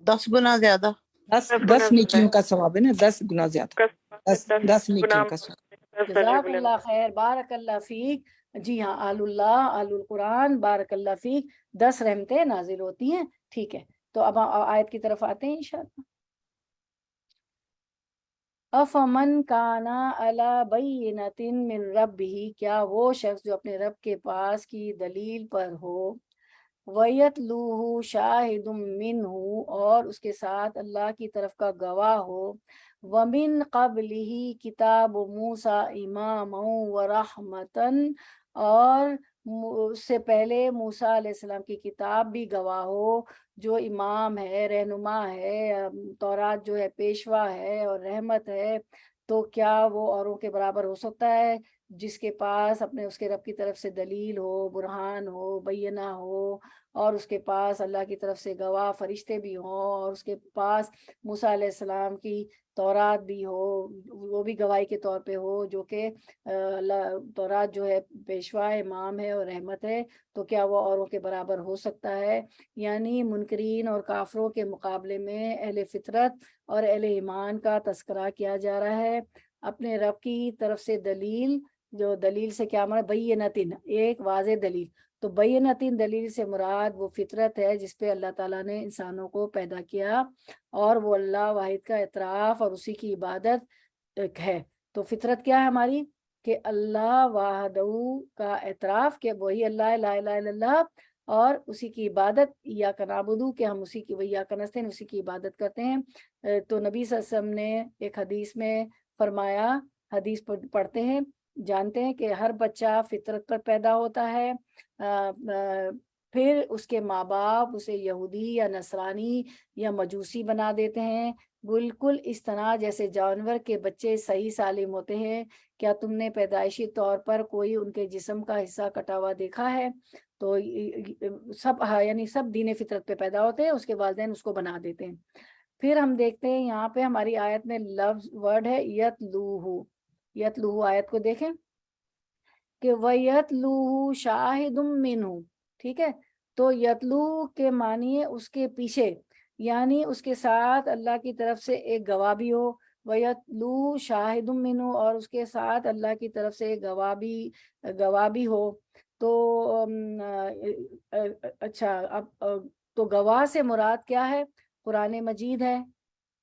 10 گنا زیادہ، 10 نیکیوں کا ثواب ہے نا، 10 گنا زیادہ، 10 نیکیوں کا ثواب۔ جزاک اللہ خیر، بارک اللہ فیک۔ جی ہاں، آل اللہ، آل القرآن، بارک اللہ فیک، 10 رحمتیں نازل ہوتی ہیں، ٹھیک ہے۔ تو اب آیت کی طرف آتے ہیں انشاءاللہ. افمن کانا علی بینۃ من ربہ، کیا وہ شخص جو اپنے رب کے پاس کی دلیل پر ہو، وَيَتْلُوهُ شَاهِدٌ مِّنْهُ، اور اس کے ساتھ اللہ کی طرف کا گواہ ہو، وَمِن قَبْلِهِ کتاب موسیٰ إِمَامًا وَرَحْمَةً، اور اس سے پہلے موسیٰ علیہ السلام کی کتاب بھی گواہ ہو، جو امام ہے، رہنما ہے، تورات جو ہے پیشوا ہے اور رحمت ہے. تو کیا وہ اوروں کے برابر ہو سکتا ہے جس کے پاس اپنے اس کے رب کی طرف سے دلیل ہو، برہان ہو، بینہ ہو، اور اس کے پاس اللہ کی طرف سے گواہ فرشتے بھی ہوں، اور اس کے پاس موسیٰ علیہ السلام کی تورات بھی ہو، وہ بھی گواہی کے طور پہ ہو، جو کہ تورات جو ہے پیشوا امام ہے اور رحمت ہے. تو کیا وہ اوروں کے برابر ہو سکتا ہے؟ یعنی منکرین اور کافروں کے مقابلے میں اہل فطرت اور اہل ایمان کا تذکرہ کیا جا رہا ہے. اپنے رب کی طرف سے دلیل، جو دلیل سے کیا مراد، بینتن، ایک واضح دلیل. تو بینتن دلیل سے مراد وہ فطرت ہے جس پہ اللہ تعالیٰ نے انسانوں کو پیدا کیا، اور وہ اللہ واحد کا اعتراف اور اسی کی عبادت ہے. تو فطرت کیا ہے ہماری؟ کہ اللہ وحدہ کا اعتراف کہ وہی اللہ لا الہ الا اللہ، اور اسی کی عبادت، ایاک نعبد، کہ ہم اسی کی، وایاک نستعین، اسی کی عبادت کرتے ہیں. تو نبی صلی اللہ علیہ وسلم نے ایک حدیث میں فرمایا، حدیث پڑھتے ہیں، جانتے ہیں کہ ہر بچہ فطرت پر پیدا ہوتا ہے، پھر اس کے ماں باپ اسے یہودی یا نصرانی یا مجوسی بنا دیتے ہیں، بالکل اس طرح جیسے جانور کے بچے صحیح سالم ہوتے ہیں. کیا تم نے پیدائشی طور پر کوئی ان کے جسم کا حصہ کٹا ہوا دیکھا ہے؟ تو سب یعنی سب دین فطرت پہ پیدا ہوتے ہیں، اس کے والدین اس کو بنا دیتے ہیں. پھر ہم دیکھتے ہیں یہاں پہ ہماری آیت میں لفظ ورڈ ہے یتلوہ. یتلوہ آیت کو دیکھیں کہ وَيَتْلُوهُ شَاهِدٌ مِّنْهُ، ٹھیک ہے. تو یتلو کے معنی ہے اس کے پیچھے، یعنی اس کے ساتھ اللہ کی طرف سے ایک گواہ بھی ہو. وَيَتْلُو شَاهِدٌ مِّنْهُ، اور اس کے ساتھ اللہ کی طرف سے گواہ بھی ہو. تو اچھا، اب تو گواہ سے مراد کیا ہے؟ قرآن مجید ہے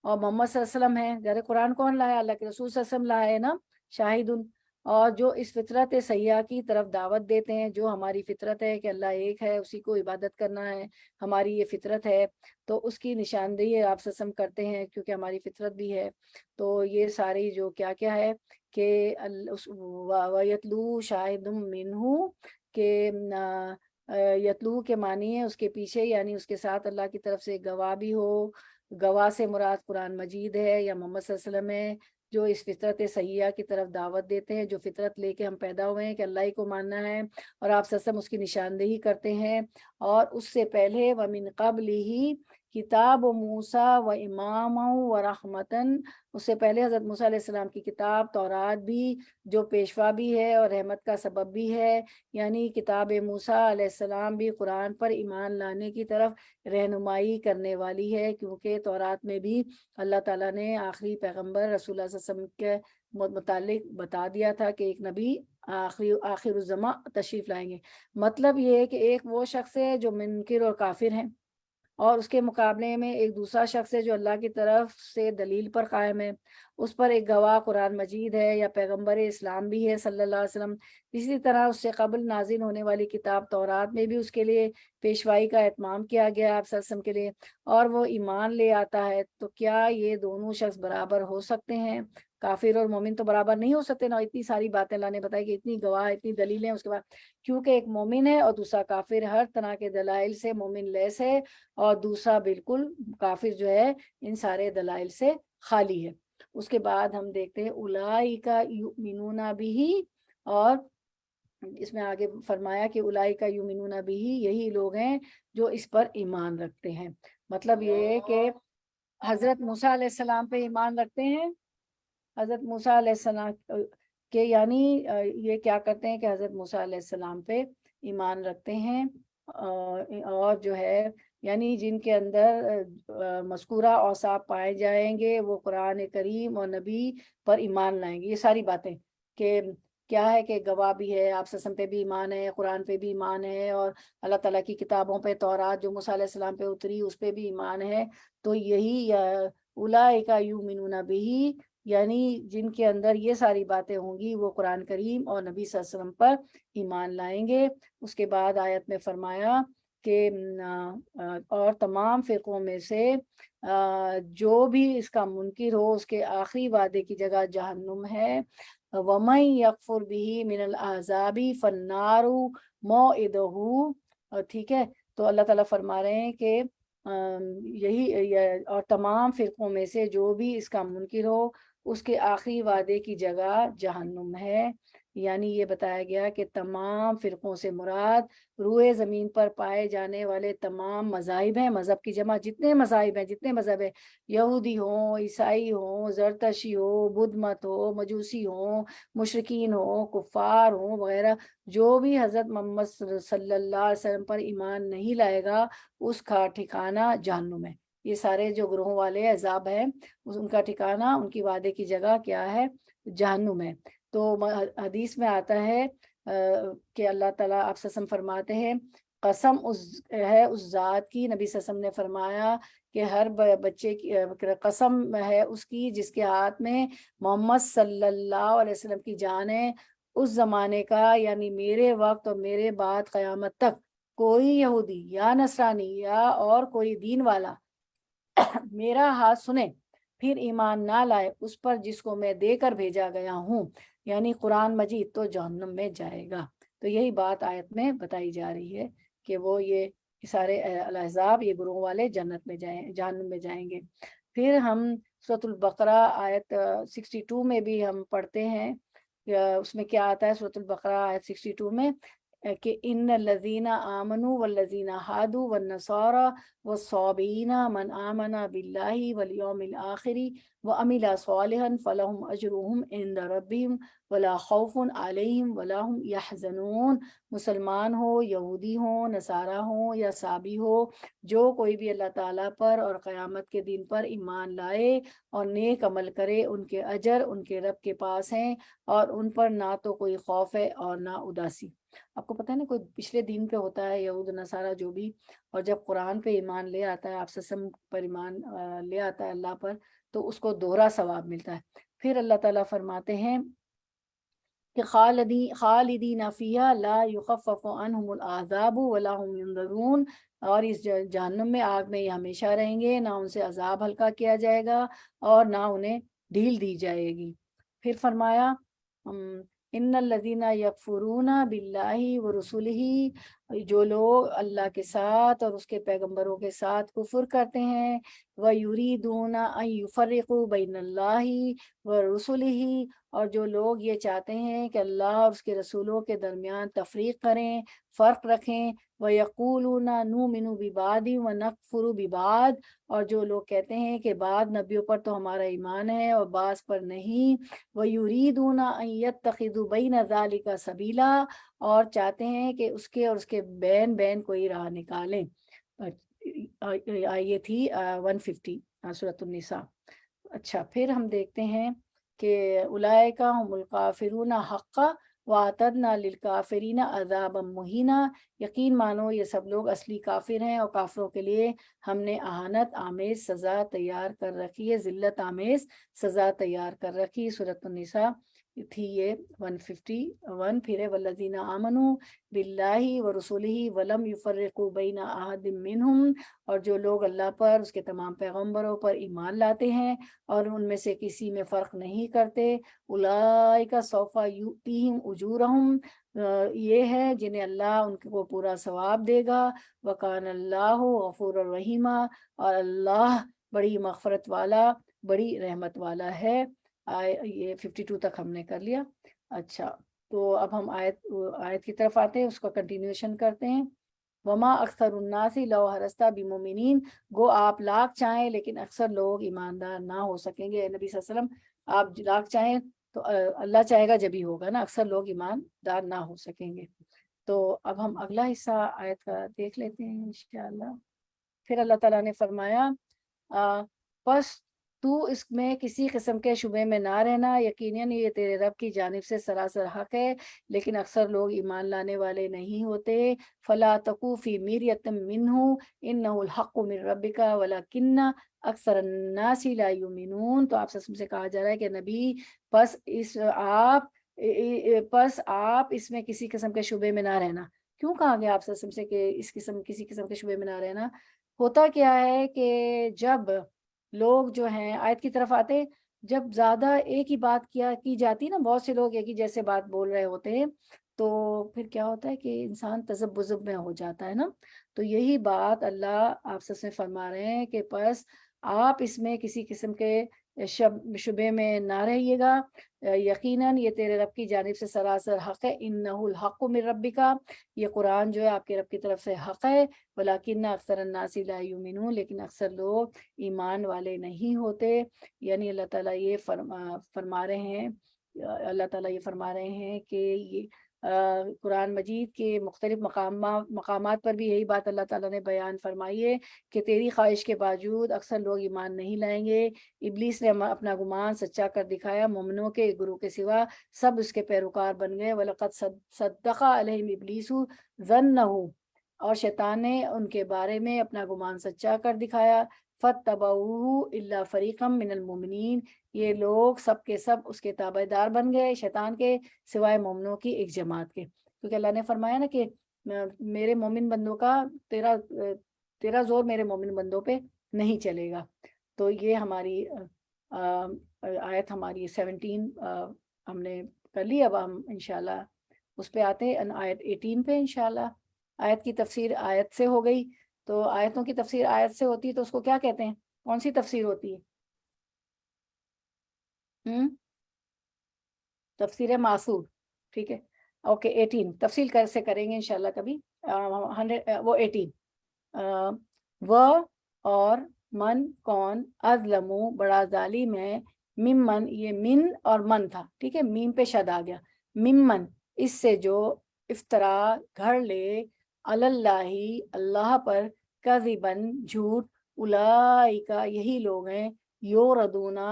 اور محمد صلی اللہ علیہ وسلم ہے. ذرا قرآن کون لایا؟ اللہ کے رسول صلی اللہ علیہ وسلم لائے نا، شاہدن. اور جو اس فطرت سیاح کی طرف دعوت دیتے ہیں، جو ہماری فطرت ہے کہ اللہ ایک ہے، اسی کو عبادت کرنا ہے، ہماری یہ فطرت ہے، تو اس کی نشاندہی آپ سے ہم کرتے ہیں کیونکہ ہماری فطرت بھی ہے. تو یہ ساری جو کیا ہے کہ وَيَتْلُو شَاهِدٌ مِّنْهُ، کہ یتلو کے معنی ہے اس کے پیچھے، یعنی اس کے ساتھ اللہ کی طرف سے گواہ بھی ہو. گواہ سے مراد قرآن مجید ہے یا محمد صلی اللہ علیہ وسلم ہے، جو اس فطرت سیاح کی طرف دعوت دیتے ہیں، جو فطرت لے کے ہم پیدا ہوئے ہیں کہ اللہ ہی کو ماننا ہے، اور آپ سسم اس کی نشاندہی کرتے ہیں. اور اس سے پہلے وَمِن قَبْلِهِ کتاب موسیٰ وَإِمَامًا وَرَحْمَةً، اس سے پہلے حضرت موسیٰ علیہ السلام کی کتاب تورات بھی، جو پیشوا بھی ہے اور رحمت کا سبب بھی ہے. یعنی کتاب موسیٰ علیہ السلام بھی قرآن پر ایمان لانے کی طرف رہنمائی کرنے والی ہے، کیونکہ تورات میں بھی اللہ تعالیٰ نے آخری پیغمبر رسول اللہ صلی اللہ علیہ وسلم کے متعلق بتا دیا تھا کہ ایک نبی آخر الزماں تشریف لائیں گے. مطلب یہ ہے کہ ایک وہ شخص ہے جو منکر اور کافر ہیں، اور اس کے مقابلے میں ایک دوسرا شخص ہے جو اللہ کی طرف سے دلیل پر قائم ہے. اس پر ایک گواہ قرآن مجید ہے یا پیغمبر اسلام بھی ہے صلی اللہ علیہ وسلم. اسی طرح اس سے قبل نازل ہونے والی کتاب تورات میں بھی اس کے لیے پیشوائی کا اہتمام کیا گیا آپ صلی اللہ علیہ وسلم کے لیے، اور وہ ایمان لے آتا ہے. تو کیا یہ دونوں شخص برابر ہو سکتے ہیں؟ کافر اور مومن تو برابر نہیں ہو سکتے نا. اتنی ساری باتیں اللہ نے بتائی کہ اتنی گواہ، اتنی دلیلیں، اس کے بعد کیونکہ ایک مومن ہے اور دوسرا کافر، ہر طرح کے دلائل سے مومن لیس ہے، اور دوسرا بالکل کافر جو ہے ان سارے دلائل سے خالی ہے. اس کے بعد ہم دیکھتے ہیں اولئک یؤمنون بہ، اور اس میں آگے فرمایا کہ اولئک یؤمنون بہ، یہی لوگ ہیں جو اس پر ایمان رکھتے ہیں. مطلب یہ ہے کہ حضرت موسیٰ علیہ السلام پہ ایمان رکھتے ہیں. حضرت موسیٰ علیہ السلام کے یعنی یہ کیا کرتے ہیں کہ حضرت موسیٰ علیہ السلام پہ ایمان رکھتے ہیں، اور جو ہے یعنی جن کے اندر مذکورہ اوصاف پائے جائیں گے وہ قرآن کریم اور نبی پر ایمان لائیں گے. یہ ساری باتیں کہ کیا ہے کہ گواہ بھی ہے، آپ وسلم پہ بھی ایمان ہے، قرآن پہ بھی ایمان ہے، اور اللہ تعالیٰ کی کتابوں پہ، تورات جو موسیٰ علیہ السلام پہ اتری اس پہ بھی ایمان ہے. تو یہی اولئک یؤمنون بہ، یعنی جن کے اندر یہ ساری باتیں ہوں گی وہ قرآن کریم اور نبی صلی اللہ علیہ وسلم پر ایمان لائیں گے. اس کے بعد آیت میں فرمایا کہ اور تمام فرقوں میں سے جو بھی اس کا منکر ہو اس کے آخری وعدے کی جگہ جہنم ہے. وَمَن يَكْفُرْ بِهِ مِنَ الْأَحْزَابِ فَالنَّارُ مَوْعِدُهُ. ٹھیک ہے، تو اللہ تعالیٰ فرما رہے ہیں کہ یہی اور تمام فرقوں میں سے جو بھی اس کا منکر ہو اس کے آخری وعدے کی جگہ جہنم ہے. یعنی یہ بتایا گیا کہ تمام فرقوں سے مراد روئے زمین پر پائے جانے والے تمام مذاہب ہیں. مذہب کی جمع جتنے مذاہب ہیں، جتنے مذہب ہیں، یہودی ہوں، عیسائی ہوں، زرتشی ہو، بدھ مت ہو، مجوسی ہوں، مشرکین ہوں، کفار ہوں وغیرہ، جو بھی حضرت محمد صلی اللہ علیہ وسلم پر ایمان نہیں لائے گا اس کا ٹھکانہ جہنم ہے. یہ سارے جو گروہوں والے عذاب ہیں ان کا ٹھکانہ، ان کی وعدے کی جگہ کیا ہے؟ جہنم ہے. تو حدیث میں آتا ہے کہ اللہ تعالیٰ آپ سے فرماتے ہیں قسم اس ذات کی، نبی صلی اللہ علیہ وسلم نے فرمایا کہ ہر بچے کی قسم ہے اس کی جس کے ہاتھ میں محمد صلی اللہ علیہ وسلم کی جان ہے. اس زمانے کا یعنی میرے وقت اور میرے بعد قیامت تک کوئی یہودی یا نصرانی یا اور کوئی دین والا میرا ہاتھ سنے پھر ایمان نہ لائے اس پر جس کو میں دے کر بھیجا گیا ہوں، یعنی قرآن مجید، تو جہنم میں جائے گا. تو یہی بات آیت میں بتائی جا رہی ہے کہ وہ یہ سارے الاحزاب، یہ گروہ والے جنت میں جائیں، جہنم میں جائیں گے. پھر ہم سورۃ البقرہ آیت 62 میں بھی ہم پڑھتے ہیں، اس میں کیا آتا ہے سورۃ البقرہ آیت 62 میں کہ ان الذین آمنوا والذین ہادوا والنصارى والصابئین من آمن باللہ والیوم الآخر وعمل صالحا فلہم اجرہم عند ربہم ولا خوف علیہم ولا هم یحزنون. مسلمان ہو، یہودی ہو، نصارہ ہو یا صابی ہو، جو کوئی بھی اللہ تعالیٰ پر اور قیامت کے دن پر ایمان لائے اور نیک عمل کرے، ان کے اجر ان کے رب کے پاس ہیں اور ان پر نہ تو کوئی خوف ہے اور نہ اداسی. آپ کو پتہ ہے نا، کوئی پچھلے دین پہ ہوتا ہے یہود نصارہ جو بھی، اور جب قرآن پہ ایمان لے آتا ہے، آپ سسم پر ایمان لے آتا ہے اللہ پر، تو اس کو دوہرا ثواب ملتا ہے. پھر اللہ تعالیٰ فرماتے ہیں کہ خالدین فیہا لا یخفف عنہم العذاب ولا هم ینظرون. اور اس جہنم میں، آگ میں یہ ہمیشہ رہیں گے، نہ ان سے عذاب ہلکا کیا جائے گا اور نہ انہیں ڈھیل دی جائے گی. پھر فرمایا ان الذین یکفرون باللہ ورسلہ، جو لوگ اللہ کے ساتھ اور اس کے پیغمبروں کے ساتھ کفر کرتے ہیں، وَيُرِيدُونَ أَن يُفَرِّقُوا بَيْنَ اللَّهِ وَرُسُلِهِ، اور جو لوگ یہ چاہتے ہیں کہ اللہ اور اس کے رسولوں کے درمیان تفریق کریں، فرق رکھیں. وَيَقُولُونَ نُؤْمِنُ بِبَعْضٍ وَنَكْفُرُ بِبَعْضٍ، اور جو لوگ کہتے ہیں کہ بعض نبیوں پر تو ہمارا ایمان ہے اور بعض پر نہیں. وَيُرِيدُونَ أَن يَتَّخِذُوا بَيْنَ ذَلِكَ سَبِيلًا، اور چاہتے ہیں کہ اس کے اور اس کے بین کوئی راہ نکالیں. یہ تھی 150 سورۃ النساء. اچھا، پھر ہم دیکھتے ہیں کہ اولئک هم الکافرون حقا واعتدنا للکافرین عذابا مہینا. یقین مانو یہ سب لوگ اصلی کافر ہیں اور کافروں کے لیے ہم نے اہانت آمیز سزا تیار کر رکھی ہے، ذلت آمیز سزا تیار کر رکھی. سورۃ النساء تھی یہ 151. پھر والذین آمنوا باللہ ورسولہ ولم یفرقوا بین احد منہم، اور جو لوگ اللہ پر، اس کے تمام پیغمبروں پر ایمان لاتے ہیں اور ان میں سے کسی میں فرق نہیں کرتے. اولئک سوف یؤتیہم اجورہم، یہ ہے جنہیں اللہ ان کو پورا ثواب دے گا. وکان اللہ غفورا رحیما، اور اللہ بڑی مغفرت والا، بڑی رحمت والا ہے. یہ 52 تک ہم نے کر لیا. اچھا، تو اب ہم آیت کی طرف آتے ہیں، اس کا کنٹینیوشن کرتے ہیں. وما اکثر الناس لو حرصت بمؤمنین، گو آپ لاکھ چاہیں لیکن اکثر لوگ ایماندار نہ ہو سکیں گے. نبی صلی اللہ علیہ وسلم، آپ لاکھ چاہیں تو اللہ چاہے گا جب ہی ہوگا نا، اکثر لوگ ایماندار نہ ہو سکیں گے. تو اب ہم اگلا حصہ آیت کا دیکھ لیتے ہیں انشاءاللہ. پھر اللہ تعالیٰ نے فرمایا پس تو اس میں کسی قسم کے شبے میں نہ رہنا، یقیناً یہ تیرے رب کی جانب سے سراسر حق ہے، لیکن اکثر لوگ ایمان لانے والے نہیں ہوتے۔ فلا تکو فی میریۃ منہ انہ الحق من ربک ولکن اکثر الناس لا یؤمنون۔ تو آپ سے کہا جا رہا ہے کہ نبی پس آپ اس میں کسی قسم کے شبے میں نہ رہنا۔ کیوں کہا گیا آپ سے کہ کسی قسم کے شبے میں نہ رہنا؟ ہوتا کیا ہے کہ جب لوگ جو ہیں آیت کی طرف آتے، جب زیادہ ایک ہی بات کی جاتی نا، بہت سے لوگ ایک ہی جیسے بات بول رہے ہوتے ہیں، تو پھر کیا ہوتا ہے کہ انسان تذبذب میں ہو جاتا ہے نا۔ تو یہی بات اللہ آپ سے فرما رہے ہیں کہ پس آپ اس میں کسی قسم کے شبے میں نہ رہیے گا، یقیناً یہ تیرے رب کی جانب سے سراسر حق ہے، انہ الحق من ربک، یہ قرآن جو ہے آپ کے رب کی طرف سے حق ہے، ولیکن اکثر الناس لا یؤمنون، لیکن اکثر لوگ ایمان والے نہیں ہوتے۔ یعنی اللہ تعالیٰ یہ فرما رہے ہیں کہ یہ قرآن مجید کے مختلف مقامات پر بھی یہی بات اللہ تعالیٰ نے بیان فرمائی ہے کہ تیری خواہش کے باوجود اکثر لوگ ایمان نہیں لائیں گے۔ ابلیس نے اپنا گمان سچا کر دکھایا، مومنوں کے گروہ کے سوا سب اس کے پیروکار بن گئے۔ وَلَقَدْ صَدَّقَ عَلَيْهِمْ إِبْلِيسُ ظَنَّهُ، اور شیطان نے ان کے بارے میں اپنا گمان سچا کر دکھایا۔ فَاتَّبَعُوهُ إِلَّا فَرِيقًا مِّنَ الْمُؤْمِنِينَ، یہ لوگ سب کے سب اس کے تابع دار بن گئے شیطان کے، سوائے مومنوں کی ایک جماعت کے، کیونکہ اللہ نے فرمایا نا کہ میرے مومن بندوں کا تیرا زور میرے مومن بندوں پہ نہیں چلے گا۔ تو یہ ہماری آیت ہماری 17 ہم نے کر لی۔ اب ہم انشاءاللہ اس پہ آتے ہیں، آیت 18 پہ انشاءاللہ۔ آیت کی تفسیر آیت سے ہو گئی، تو آیتوں کی تفسیر آیت سے ہوتی ہے تو اس کو کیا کہتے ہیں؟ کون سی تفسیر ہوتی ہے؟ تفسیر معصور، ٹھیک ہے، اوکے۔ 18 تفصیل سے کریں گے انشاءاللہ کبھی۔ 18 وہ اور من کون، اظلمو بڑا ظالم ہے، ممن، یہ من اور من تھا، ٹھیک ہے، میم پہ شد آ گیا، ممن اس سے جو افطرا گھڑ لے، اللہ اللہ پر، کذبن جھوٹ، اولئک یہی لوگ ہیں، یوردونا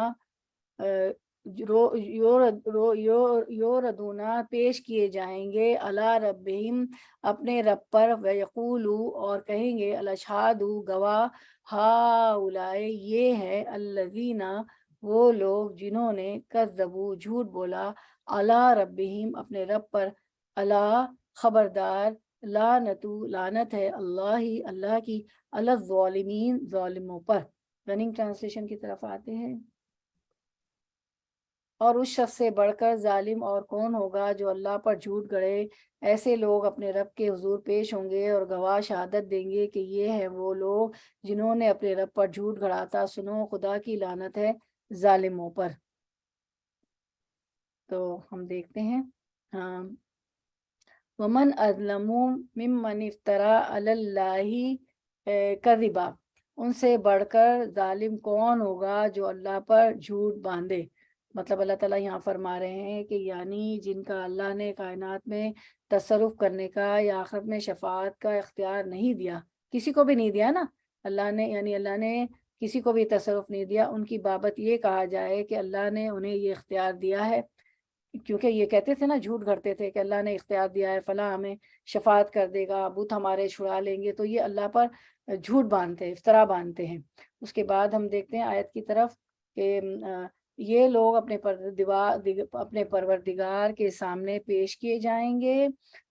یوردونا پیش کیے جائیں گے، علی ربہم اپنے رب پر، ویقولو اور کہیں گے، الاشہادو گواہ، ہاؤلائی یہ ہے، الذین وہ لوگ جنہوں نے، کذبوا جھوٹ بولا، علی ربہم اپنے رب پر، الا خبردار، لعنت ہے اللہ کی، علی الظالمین ظالموں پر۔ رننگ ٹرانسلیشن کی طرف آتے ہیں۔ اور اس شخص سے بڑھ کر ظالم اور کون ہوگا جو اللہ پر جھوٹ گڑے، ایسے لوگ اپنے رب کے حضور پیش ہوں گے اور گواہ شہادت دیں گے کہ یہ ہیں وہ لوگ جنہوں نے اپنے رب پر جھوٹ گھڑا تھا، سنو خدا کی لعنت ہے ظالموں پر۔ تو ہم دیکھتے ہیں، ومن اظلم ممن افترا علی اللہ کذبا، ان سے بڑھ کر ظالم کون ہوگا جو اللہ پر جھوٹ باندھے۔ مطلب اللہ تعالیٰ یہاں فرما رہے ہیں کہ یعنی جن کا اللہ نے کائنات میں تصرف کرنے کا یا آخرت میں شفاعت کا اختیار نہیں دیا، کسی کو بھی نہیں دیا نا اللہ نے، یعنی اللہ نے کسی کو بھی تصرف نہیں دیا، ان کی بابت یہ کہا جائے کہ اللہ نے انہیں یہ اختیار دیا ہے، کیونکہ یہ کہتے تھے نا، جھوٹ گھڑتے تھے کہ اللہ نے اختیار دیا ہے، فلاں ہمیں شفاعت کر دے گا، بت ہمارے چھڑا لیں گے، تو یہ اللہ پر جھوٹ باندھتے ہیں، افطرا باندھتے ہیں۔ اس کے بعد ہم دیکھتے ہیں آیت کی طرف کہ یہ لوگ اپنے پروردگار کے سامنے پیش کیے جائیں گے،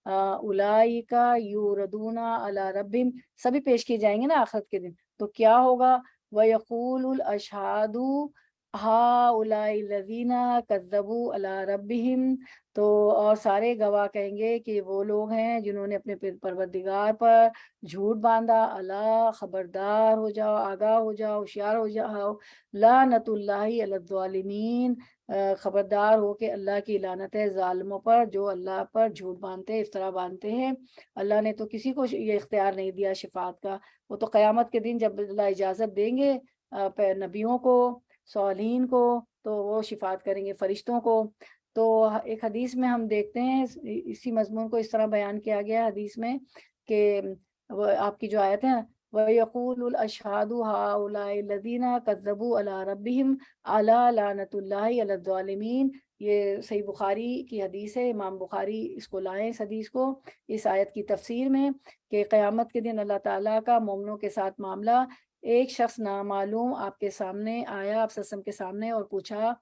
اولئک یوردونا علی ربہم، سبھی پیش کیے جائیں گے نا آخرت کے دن، تو کیا ہوگا، وَيَقُولُ الْأَشْهَادُ ہَؤُلَاءِ الَّذِينَ كَذَّبُوا عَلَىٰ رَبِّهِمْ، تو اور سارے گواہ کہیں گے کہ وہ لوگ ہیں جنہوں نے اپنے پروردگار پر جھوٹ باندھا، اللہ خبردار ہو جاؤ، آگاہ ہو جاؤ، ہوشیار ہو جاؤ، لعنت اللہ علی الظالمین، خبردار ہو کہ اللہ کی لعنت ہے ظالموں پر جو اللہ پر جھوٹ باندھتے ہیں، افطرا باندھتے ہیں۔ اللہ نے تو کسی کو یہ اختیار نہیں دیا شفاعت کا، وہ تو قیامت کے دن جب اللہ اجازت دیں گے نبیوں کو، صالحین کو، تو وہ شفاعت کریں گے فرشتوں کو۔ تو ایک حدیث میں ہم دیکھتے ہیں اسی مضمون کو اس طرح بیان کیا گیا حدیث میں کہ آپ کی جو آیت ہے، وَيَقُولُ الْأَشْهَادُ هَؤُلَاءِ الَّذِينَ كَذَّبُوا عَلَى رَبِّهِمْ أَلَا لَعْنَةُ اللَّهِ عَلَى الظَّالِمِينَ۔ یہ صحیح بخاری کی حدیث ہے، امام بخاری اس کو لائیں اس حدیث کو اس آیت کی تفسیر میں، کہ قیامت کے دن اللہ تعالیٰ کا مومنوں کے ساتھ معاملہ، ایک شخص نامعلوم آپ کے سامنے آیا، آپ وسلم کے سامنے، اور پوچھا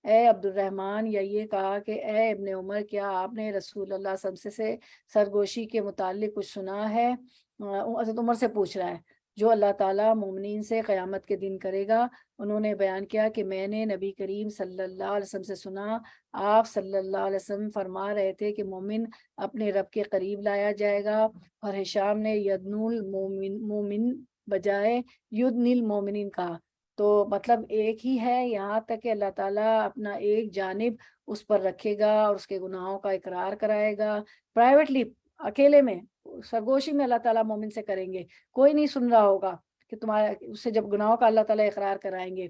اے عبد الرحمن، یا یہ کہا کہ اے ابن عمر، کیا آپ نے رسول اللہ صلی اللہ علیہ وسلم سے سرگوشی کے متعلق کچھ سنا ہے؟ حضرت عمر سے پوچھ رہا ہے جو اللہ تعالیٰ مومنین سے قیامت کے دن کرے گا۔ انہوں نے بیان کیا کہ میں نے نبی کریم صلی اللہ علیہ وسلم سے سنا، آپ صلی اللہ علیہ وسلم فرما رہے تھے کہ مومن اپنے رب کے قریب لایا جائے گا، اور ہشام نے یدن المومن بجائے یدن المومنین کہا، تو مطلب ایک ہی ہے، یہاں تک کہ اللہ تعالیٰ اپنا ایک جانب اس پر رکھے گا اور اس کے گناہوں کا اقرار کرائے گا پرائیویٹلی، اکیلے میں، سرگوشی میں اللہ تعالیٰ مومن سے کریں گے، کوئی نہیں سن رہا ہوگا کہ تمہارا، اس سے جب گناہوں کا اللہ تعالیٰ اقرار کرائیں گے،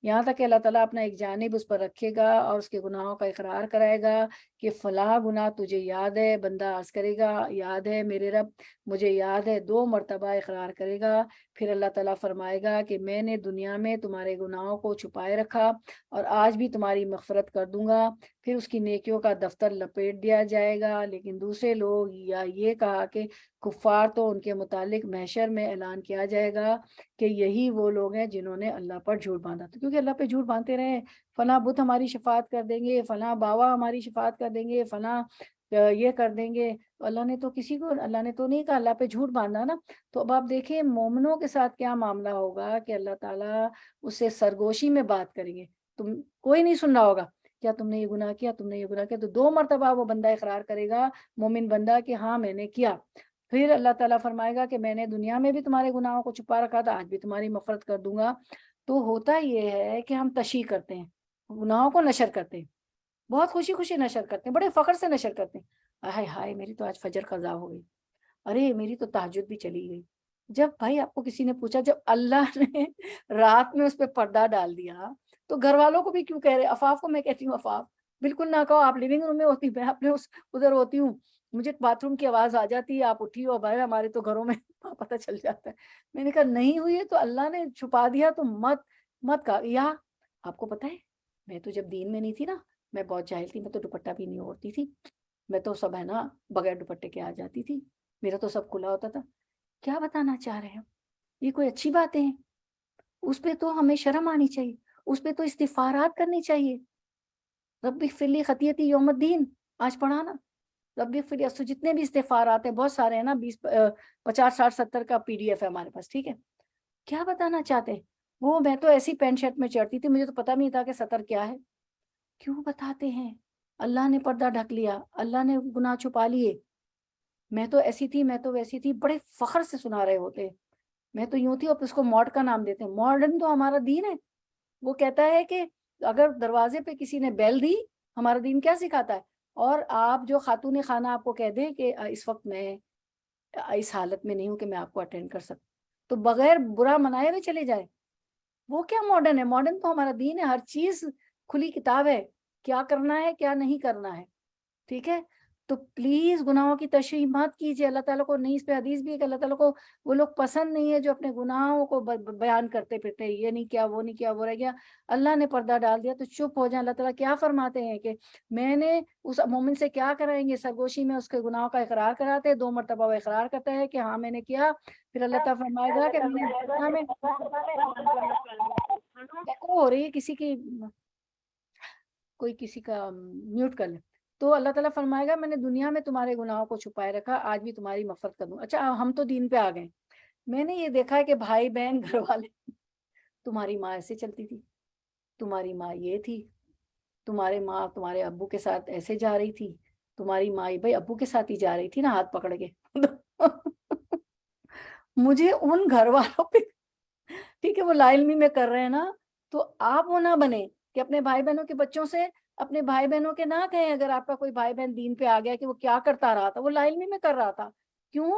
یہاں تک کہ اللہ تعالیٰ اپنا ایک جانب اس پر رکھے گا اور اس کے گناہوں کا اقرار کرائے گا کہ فلاں گناہ تجھے یاد ہے، بندہ عرض کرے گا یاد ہے میرے رب، مجھے یاد ہے، 2 مرتبہ اقرار کرے گا، پھر اللہ تعالیٰ فرمائے گا کہ میں نے دنیا میں تمہارے گناہوں کو چھپائے رکھا اور آج بھی تمہاری مغفرت کر دوں گا، پھر اس کی نیکیوں کا دفتر لپیٹ دیا جائے گا۔ لیکن دوسرے لوگ، یا یہ کہا کہ کفار، تو ان کے متعلق محشر میں اعلان کیا جائے گا کہ یہی وہ لوگ ہیں جنہوں نے اللہ پر جھوٹ باندھا تھا، کیونکہ اللہ پہ جھوٹ باندھتے رہے، فلاں بت ہماری شفاعت کر دیں گے، فلاں باوا ہماری شفاعت کر دیں گے، فلاں یہ کر دیں گے، تو اللہ نے تو کسی کو، اللہ نے تو نہیں کہا، اللہ پہ جھوٹ باندھا نا۔ تو اب آپ دیکھیں مومنوں کے ساتھ کیا معاملہ ہوگا کہ اللہ تعالیٰ اسے سرگوشی میں بات کریں گے، تم کوئی نہیں سن رہا ہوگا، کیا تم نے یہ گناہ کیا، تم نے یہ گناہ کیا، تو 2 مرتبہ وہ بندہ اقرار کرے گا، مومن بندہ، کہ ہاں میں نے کیا۔ پھر اللہ تعالیٰ فرمائے گا کہ میں نے دنیا میں بھی تمہارے گناہوں کو چھپا رکھا تھا، آج بھی تمہاری مغفرت کر دوں گا۔ تو ہوتا یہ ہے کہ ہم تشیع کرتے ہیں، گناہوں کو نشر کرتے ہیں، بہت خوشی خوشی نشر کرتے ہیں، بڑے فخر سے نشر کرتے ہیں، ہائے ہائے میری تو آج فجر قضا ہو گئی، ارے میری تو تہجد بھی چلی گئی۔ جب بھائی آپ کو کسی نے پوچھا، جب اللہ نے رات میں اس پہ پردہ ڈال دیا، تو گھر والوں کو بھی کیوں کہہ رہے؟ عفاف کو میں کہتی ہوں عفاف بالکل نہ کہو، آپ لیونگ روم میں ہوتی، میں اپنے ادھر ہوتی ہوں، مجھے باتھ روم کی آواز آ جاتی ہے، آپ اٹھی ہو، بھائی ہمارے تو گھروں میں پتہ چل جاتا ہے۔ میں نے کہا نہیں ہوئی ہے تو اللہ نے چھپا دیا، تو مت کہا۔ یا آپ کو پتہ ہے، میں تو جب دین میں نہیں تھی نا، میں بہت جاہل تھی، میں تو دوپٹہ بھی نہیں اوڑھتی تھی، میں تو سب ہے نا بغیر دوپٹے کے آ جاتی تھی، میرا تو سب کھلا ہوتا تھا۔ کیا بتانا چاہ رہے ہیں؟ یہ کوئی اچھی باتیں ہیں؟ اس پہ تو ہمیں شرم آنی چاہیے، اس پہ تو استغفارات کرنی چاہیے۔ رب اغفر لی خطیئتی یوم الدین، آج پڑھا نا، رب اغفر لی، تو جتنے بھی استغفارات ہیں بہت سارے ہیں نا، 20 50 60 70 کا PDF ہے ہمارے پاس، ٹھیک ہے۔ کیا بتانا چاہتے ہیں؟ وہ میں تو ایسی پینٹ شرٹ میں چڑھتی تھی، مجھے تو پتہ نہیں تھا کہ سطر کیا ہے۔ کیوں بتاتے ہیں؟ اللہ نے پردہ ڈھک لیا، اللہ نے گناہ چھپا لیے، میں تو ایسی تھی، میں تو ویسی تھی، بڑے فخر سے سنا رہے ہوتے، میں تو یوں تھی، اور اس کو ماڈ کا نام دیتے ہیں۔ ماڈرن تو ہمارا دین ہے، وہ کہتا ہے کہ اگر دروازے پہ کسی نے بیل دی، ہمارا دین کیا سکھاتا ہے، اور آپ جو خاتون خانہ آپ کو کہہ دیں کہ اس وقت میں اس حالت میں نہیں ہوں کہ میں آپ کو اٹینڈ کر سکوں، تو بغیر برا منائے ہوئے چلے جائے، وہ کیا ماڈرن ہے؟ ماڈرن تو ہمارا دین ہے، ہر چیز کھلی کتاب ہے، کیا کرنا ہے کیا نہیں کرنا ہے، ٹھیک ہے۔ تو پلیز گناہوں کی تشریح مت کیجیے، اللہ تعالیٰ کو نہیں، اس پہ حدیث بھی ہے کہ اللہ تعالیٰ کو وہ لوگ پسند نہیں ہے جو اپنے گناہوں کو بیان کرتے پھرتے، یہ نہیں کیا، وہ نہیں کیا، وہ رہ گیا۔ اللہ نے پردہ ڈال دیا تو چپ ہو جائیں۔ اللہ تعالیٰ کیا فرماتے ہیں کہ میں نے اس مومن سے کیا کرائیں گے، سرگوشی میں اس کے گناہوں کا اقرار کراتے، 2 مرتبہ وہ اقرار کرتا ہے کہ ہاں میں نے کیا، پھر اللہ تعالیٰ فرمائے گا کہ میں نے ہو رہی ہے کسی کی، کوئی کسی کا میوٹ کر لے، تو اللہ تعالیٰ فرمائے گا میں نے دنیا میں تمہارے گناہوں کو چھپائے رکھا، آج بھی تمہاری مغفرت کر دوں۔ اچھا ہم تو دین پہ آ گئے، میں نے یہ دیکھا ہے کہ بھائی بہن گھر والے، تمہاری ماں ایسے چلتی تھی، تمہاری ماں یہ تھی، تمہارے ماں تمہارے ابو کے ساتھ ایسے جا رہی تھی، تمہاری ماں بھائی ابو کے ساتھ ہی جا رہی تھی نا ہاتھ پکڑ کے۔ مجھے ان گھر والوں پہ، ٹھیک ہے وہ لا علمی میں کر رہے ہیں نا، تو آپ وہ نہ بنے کہ اپنے بھائی بہنوں کے بچوں سے، اپنے بھائی بہنوں کے نہ کہیں، اگر آپ کا کوئی بھائی بہن دین پہ آ گیا کہ وہ کیا کرتا رہا تھا، وہ لا علمی میں کر رہا تھا، کیوں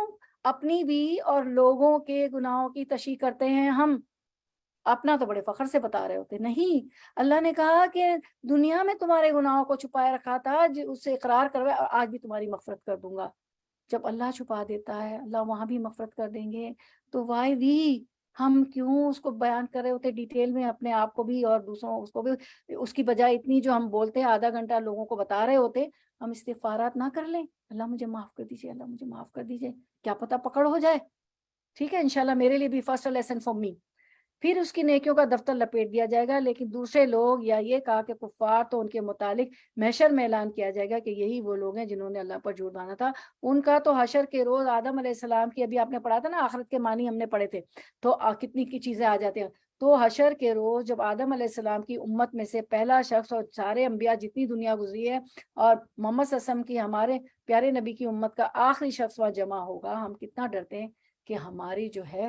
اپنی بھی اور لوگوں کے گناہوں کی تشریح کرتے ہیں ہم، اپنا تو بڑے فخر سے بتا رہے ہوتے نہیں۔ اللہ نے کہا کہ دنیا میں تمہارے گناہوں کو چھپائے رکھا تھا، اس سے اقرار کروائے، آج بھی تمہاری مغفرت کر دوں گا۔ جب اللہ چھپا دیتا ہے، اللہ وہاں بھی مغفرت کر دیں گے، تو وائی وی ہم کیوں اس کو بیان کر رہے ہوتے ڈیٹیل میں اپنے آپ کو بھی اور دوسروں اس کو بھی, اس کی بجائے اتنی جو ہم بولتے ہیں آدھا گھنٹہ لوگوں کو بتا رہے ہوتے, ہم استغفارات نہ کر لیں, اللہ مجھے معاف کر دیجیے, اللہ مجھے معاف کر دیجیے, کیا پتہ پکڑ ہو جائے. ٹھیک ہے, انشاءاللہ میرے لیے بھی فرسٹ لیسن فار می. پھر اس کی نیکیوں کا دفتر لپیٹ دیا جائے گا, لیکن دوسرے لوگ یا یہ کہا کہ کفار, تو ان کے متعلق محشر میں اعلان کیا جائے گا کہ یہی وہ لوگ ہیں جنہوں نے اللہ پر جھوٹ باندھا تھا. ان کا تو حشر کے روز آدم علیہ السلام کی, ابھی آپ نے پڑھا تھا نا آخرت کے معنی ہم نے پڑھے تھے, تو کتنی کی چیزیں آ جاتی ہیں. تو حشر کے روز جب آدم علیہ السلام کی امت میں سے پہلا شخص اور سارے انبیاء جتنی دنیا گزری ہے اور محمد صلی اللہ علیہ وسلم کی ہمارے پیارے نبی کی امت کا آخری شخص وہاں جمع ہوگا, ہم کتنا ڈرتے ہیں کہ ہماری جو ہے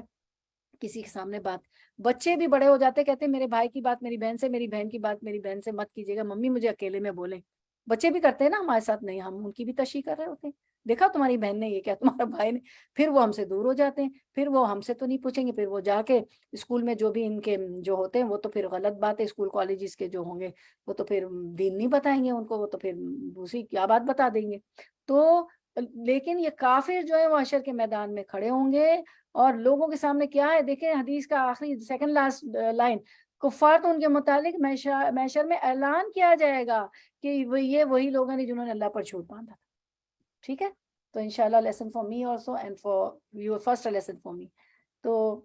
کسی کے سامنے بات. بچے بھی بڑے ہو جاتے, کہتے ہیں میرے بھائی کی بات میری بہن سے, میری بہن کی بات میری بہن سے مت کیجیے گا, ممی مجھے اکیلے میں بولیں. بچے بھی کرتے ہیں نا ہمارے ساتھ, نہیں ہم ان کی بھی تشریح کر رہے ہوتے ہیں, دیکھا تمہاری بہن نے یہ کیا, تمہارا بھائی نے, پھر وہ ہم سے دور ہو جاتے ہیں, پھر وہ ہم سے تو نہیں پوچھیں گے, پھر وہ جا کے اسکول میں جو بھی ان کے جو ہوتے ہیں وہ تو پھر غلط بات ہے, اسکول کالجز کے جو ہوں گے وہ تو پھر دین نہیں بتائیں گے ان کو, وہ تو پھر دوسری کیا بات بتا دیں گے. تو لیکن یہ کافر جو ہے وہ حشر کے میدان میں کھڑے ہوں گے اور لوگوں کے سامنے کیا ہے, دیکھیں حدیث کا آخری سیکنڈ لاسٹ لائن, کفار تو ان کے متعلق محشر میں اعلان کیا جائے گا کہ یہ وہی لوگ ہیں جنہوں نے اللہ پر جھوٹ باندھا تھا. ٹھیک ہے, تو انشاءاللہ lesson for me also and for your first lesson for me. تو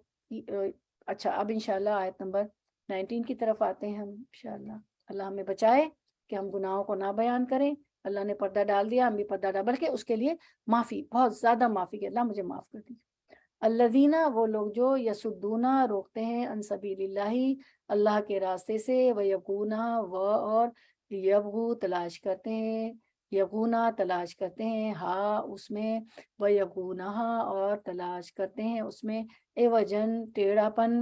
اچھا, اب انشاءاللہ آیت نمبر 19 کی طرف آتے ہیں ہم انشاءاللہ. اللہ ہمیں بچائے کہ ہم گناہوں کو نہ بیان کریں. اللہ نے پردہ ڈال دیا, ہم بھی پردہ ڈال, بلکہ اس کے لیے معافی, بہت زیادہ معافی کہ اللہ مجھے معاف کر دیجیے. الذین, وہ لوگ جو یسدونا, روکتے ہیں, عن سبیل اللہ, اللہ کے راستے سے, ویبغونہ, اور یبغو, تلاش کرتے ہیں, یبغونا, تلاش کرتے ہیں, ہاں اس میں, ویبغونہ, اور تلاش کرتے ہیں اس میں, عوجن, ٹیڑھا پن,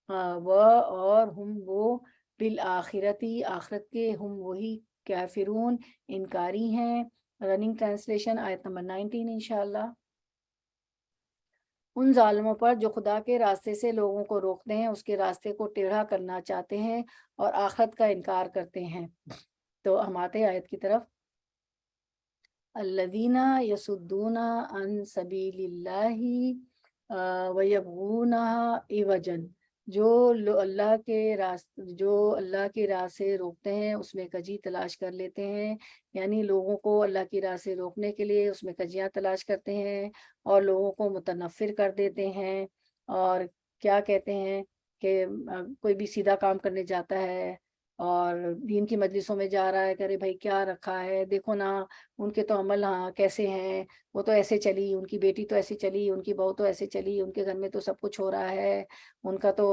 اور ہم وہ, بالآخرتی, آخرت کے, ہم وہی, کافرون, انکاری ہیں. رننگ ٹرانسلیشن آیت نمبر 19 انشاءاللہ. ان ظالموں پر جو خدا کے راستے سے لوگوں کو روکتے ہیں, اس کے راستے کو ٹیڑھا کرنا چاہتے ہیں اور آخرت کا انکار کرتے ہیں. تو ہم آتے ہیں آیت کی طرف. الذین یصدون عن سبیل اللہ ویبغونہ عوجا, جو اللہ کے راہ سے روکتے ہیں اس میں کجی تلاش کر لیتے ہیں, یعنی لوگوں کو اللہ کی راہ سے روکنے کے لیے اس میں کجیاں تلاش کرتے ہیں اور لوگوں کو متنفر کر دیتے ہیں. اور کیا کہتے ہیں کہ کوئی بھی سیدھا کام کرنے جاتا ہے اور دین کی مجلسوں میں جا رہا ہے کہ ارے بھائی کیا رکھا ہے, دیکھو نا ان کے تو عمل ہاں کیسے ہیں, وہ تو ایسے چلی, ان کی بیٹی تو ایسے چلی, ان کی بہو تو ایسے چلی, ان کے گھر میں تو سب کچھ ہو رہا ہے, ان کا تو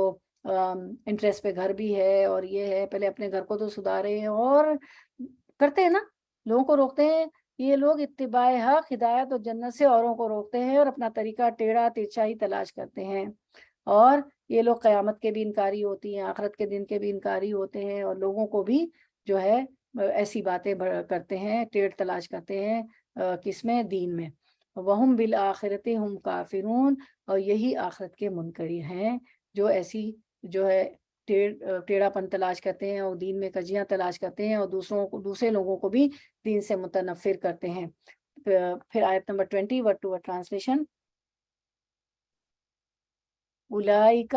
انٹرسٹ پہ گھر بھی ہے, اور یہ ہے, پہلے اپنے گھر کو تو سدھارے ہیں, اور کرتے ہیں نا, لوگوں کو روکتے ہیں. یہ لوگ اتباع حق, ہدایت اور جنت سے اوروں کو روکتے ہیں اور اپنا طریقہ ٹیڑھا ترچھائی تلاش کرتے ہیں. اور یہ لوگ قیامت کے بھی انکاری ہوتی ہیں, آخرت کے دن کے بھی انکاری ہوتے ہیں, اور لوگوں کو بھی جو ہے ایسی باتیں کرتے ہیں, ٹیڑھ تلاش کرتے ہیں, کس میں, دین میں. وہم بالآخرت ہم کافرون, اور یہی آخرت کے منکری ہیں جو ایسی جو ہے ٹیڑھا پن تلاش کرتے ہیں اور دین میں کجیاں تلاش کرتے ہیں اور دوسرے لوگوں کو بھی دین سے متنفر کرتے ہیں. پھر آیت نمبر 20 ورڈ ٹو ورڈ ٹرانسلیشن. اولئک,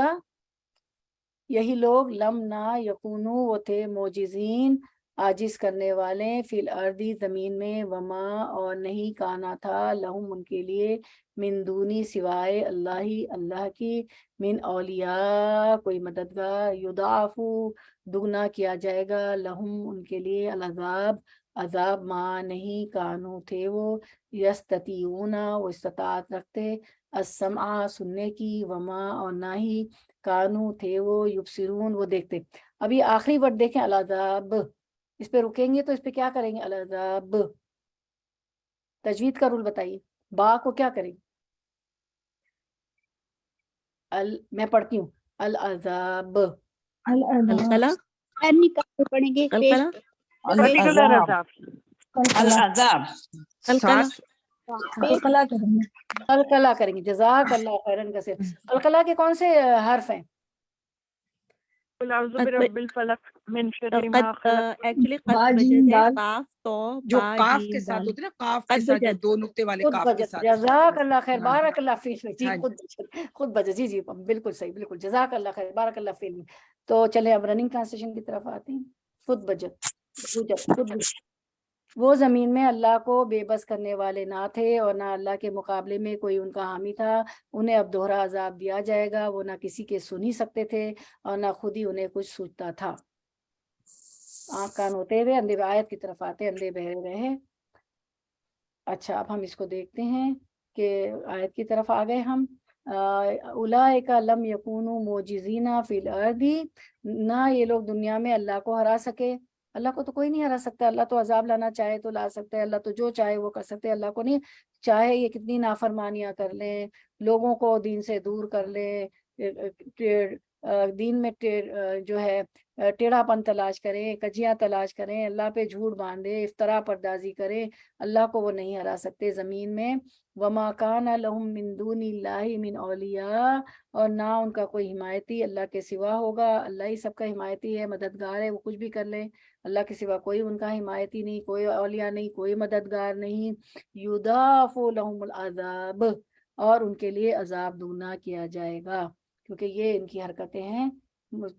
یہی لوگ, لم نہ یکونو, وہ تھے, معجزین, عاجز کرنے والے, فی الارضی, زمین میں, وما, اور نہیں, کانا تھا, لہم, ان کے لیے, من دونی, سوائے, اللہ کی, من اولیاء, کوئی مددگار, یضاعفو, دگنا کیا جائے گا, لہم, ان کے لیے, العذاب, عذاب, ما, نہیں, کانو, تھے وہ, یستطیعون, وہ استطاعت رکھتے, السمع, سننے کی, وما, اور نہ ہی, کانو, تھے وہ, یبصرون, وہ دیکھتے. ابھی آخری ورڈ دیکھیں, العذاب, اس پہ رکیں گے تو اس پہ کیا کریں گے, العذاب. تجوید کا رول بتائیے, با کو کیا کریں گے, میں پڑھتی ہوں, العذاب, القلع, پڑھیں گے, القلع, پرٹیکولر عذاب, العذاب, القلع, 60 قلقلہ کریں گے. جزاک اللہ خیرن کثیر. قلقلہ کے کون سے حرف ہیں؟ قل اعوذ برب الفلق, من شر ما خلق ایکچولی قد با بجت جیم ہے دال قاف تو جو با کاف جیم کے ساتھ دال ہوتے ہیں نا، کاف کے قد ساتھ، جو بجت دو نقطے والے خود کاف کے بجت، ساتھ. جزاک اللہ خیر، ہاں بارک اللہ فیک جی، ہاں خود بجت، خود بجت، جی جی بالکل صحیح، بالکل جزاک اللہ خیر، بارک اللہ فیک. تو چلے اب رننگ ٹرانسلیشن کی طرف آتے ہیں. خود بجت، خود بجت. وہ زمین میں اللہ کو بے بس کرنے والے نہ تھے اور نہ اللہ کے مقابلے میں کوئی ان کا حامی تھا. انہیں اب دوہرا عذاب دیا جائے گا. وہ نہ کسی کے سن ہی سکتے تھے اور نہ خود ہی انہیں کچھ سوچتا تھا. آنکھ کان ہوتے ہوئے اندھے آیت کی طرف آتے، اندھے بہرے رہے. اچھا اب ہم اس کو دیکھتے ہیں کہ آیت کی طرف آ گئے ہم. اولئک لم یکونوا معجزین فی الارض، نہ یہ لوگ دنیا میں اللہ کو ہرا سکے. اللہ کو تو کوئی نہیں ہرا سکتا. اللہ تو عذاب لانا چاہے تو لا سکتا ہے. اللہ تو جو چاہے وہ کر سکتے. اللہ کو نہیں چاہے یہ کتنی نافرمانیاں کر لیں، لوگوں کو دین سے دور کر لیں، دین میں جو ہے ٹیڑھا پن تلاش کریں، کجیاں تلاش کریں، اللہ پہ جھوٹ باندھے، افطرا پردازی کریں، اللہ کو وہ نہیں ہرا سکتے زمین میں. وما کان لہم من دون اللہ من اولیاء، اور نہ ان کا کوئی حمایتی اللہ کے سوا ہوگا. اللہ ہی سب کا حمایتی ہے، مددگار ہے. وہ کچھ بھی کر لیں، اللہ کے سوا کوئی ان کا حمایتی نہیں، کوئی اولیاء نہیں، کوئی مددگار نہیں. یضاعف لہم العذاب، اور ان کے لیے عذاب دوگنا کیا جائے گا، کیونکہ یہ ان کی حرکتیں ہیں.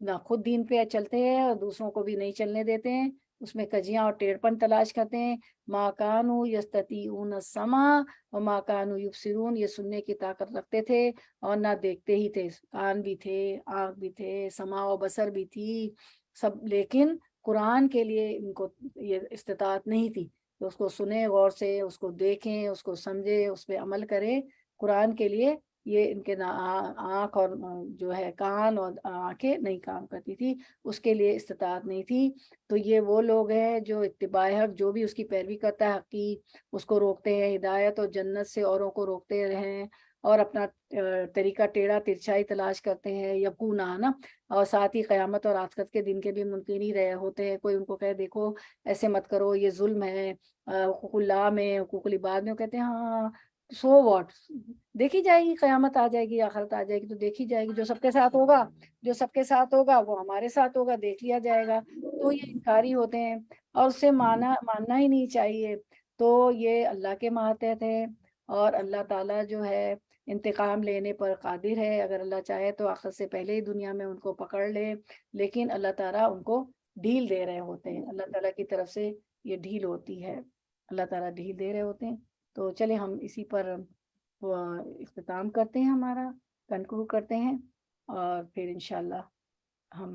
نہ خود دین پہ چلتے ہیں اور دوسروں کو بھی نہیں چلنے دیتے ہیں، اس میں کجیاں اور ٹیڑھپن تلاش کرتے ہیں. ما کانوا یستطیعون السمع وما کانوا یبصرون، یہ سننے کی طاقت رکھتے تھے اور نہ دیکھتے ہی تھے. کان بھی تھے، آنکھ بھی تھے، سمع و بصر بھی تھی سب، لیکن قرآن کے لیے ان کو یہ استطاعت نہیں تھی کہ اس کو سنیں غور سے، اس کو دیکھیں، اس کو سمجھیں، اس پہ عمل کریں. قرآن کے لیے یہ ان کے آنکھ اور جو ہے کان اور آنکھیں نہیں کام کرتی تھی، اس کے لیے استطاعت نہیں تھی. تو یہ وہ لوگ ہیں جو اتباع حق، جو بھی اس کی پیروی کرتا ہے حق کی، اس کو روکتے ہیں. ہدایت اور جنت سے اوروں کو روکتے رہیں اور اپنا طریقہ ٹیڑھا ترچھائی تلاش کرتے ہیں. یقونا نا، اور ساتھ ہی قیامت اور آخرت کے دن کے بھی منکر ہی رہے ہوتے ہیں. کوئی ان کو کہے دیکھو ایسے مت کرو، یہ ظلم ہے، حقوق اللہ میں، حقوق العباد میں، کہتے ہیں ہاں سو واٹ، دیکھی جائے گی، قیامت آ جائے گی، آخرت آ جائے گی تو دیکھی جائے گی. جو سب کے ساتھ ہوگا، جو سب کے ساتھ ہوگا وہ ہمارے ساتھ ہوگا، دیکھ لیا جائے گا. تو یہ انکاری ہوتے ہیں اور اسے ماننا ہی نہیں چاہیے. تو یہ اللہ کے ماتحت ہے اور اللہ تعالیٰ جو ہے انتقام لینے پر قادر ہے. اگر اللہ چاہے تو آخرت سے پہلے ہی دنیا میں ان کو پکڑ لے، لیکن اللہ تعالیٰ ان کو ڈھیل دے رہے ہوتے ہیں. اللہ تعالیٰ کی طرف سے یہ ڈھیل ہوتی ہے، اللہ تعالیٰ ڈھیل دے رہے ہوتے ہیں. تو چلے ہم اسی پر اختتام کرتے ہیں، ہمارا کنکلوڈ کرتے ہیں، اور پھر انشاءاللہ ہم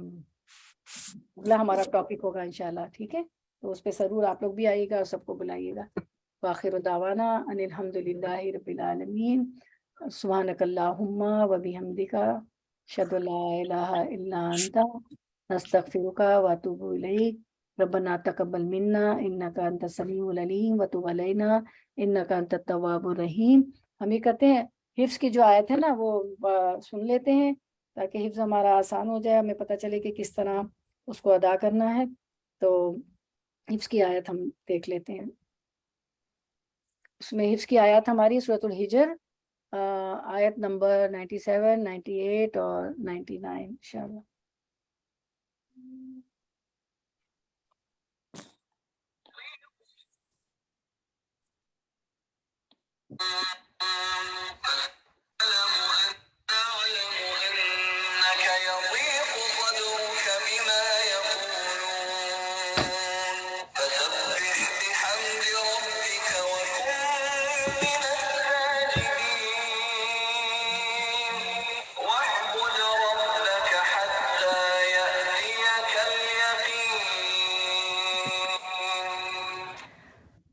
اگلا ہمارا ٹاپک ہوگا انشاءاللہ. ٹھیک ہے، تو اس پہ ضرور آپ لوگ بھی آئیے گا اور سب کو بلائیے گا. وآخر دعوانا ان الحمد للہ رب العالمین. سبحانک اللہم و بحمدک، اشہد ان لا الہ الا انت، نستغفرک و اتوب الیک. ربنا تقبل منا انک انت السمیع العلیم وتب علینا انک انت التواب الرحیم. ہم یہ کرتے ہیں حفظ کی جو آیت ہے نا وہ سن لیتے ہیں تاکہ حفظ ہمارا آسان ہو جائے، ہمیں پتہ چلے کہ کس طرح اس کو ادا کرنا ہے. تو حفظ کی آیت ہم دیکھ لیتے ہیں. اس میں حفظ کی آیات ہماری سورۃ الحجر آیت نمبر 97، 98 اور 99 انشاءاللہ.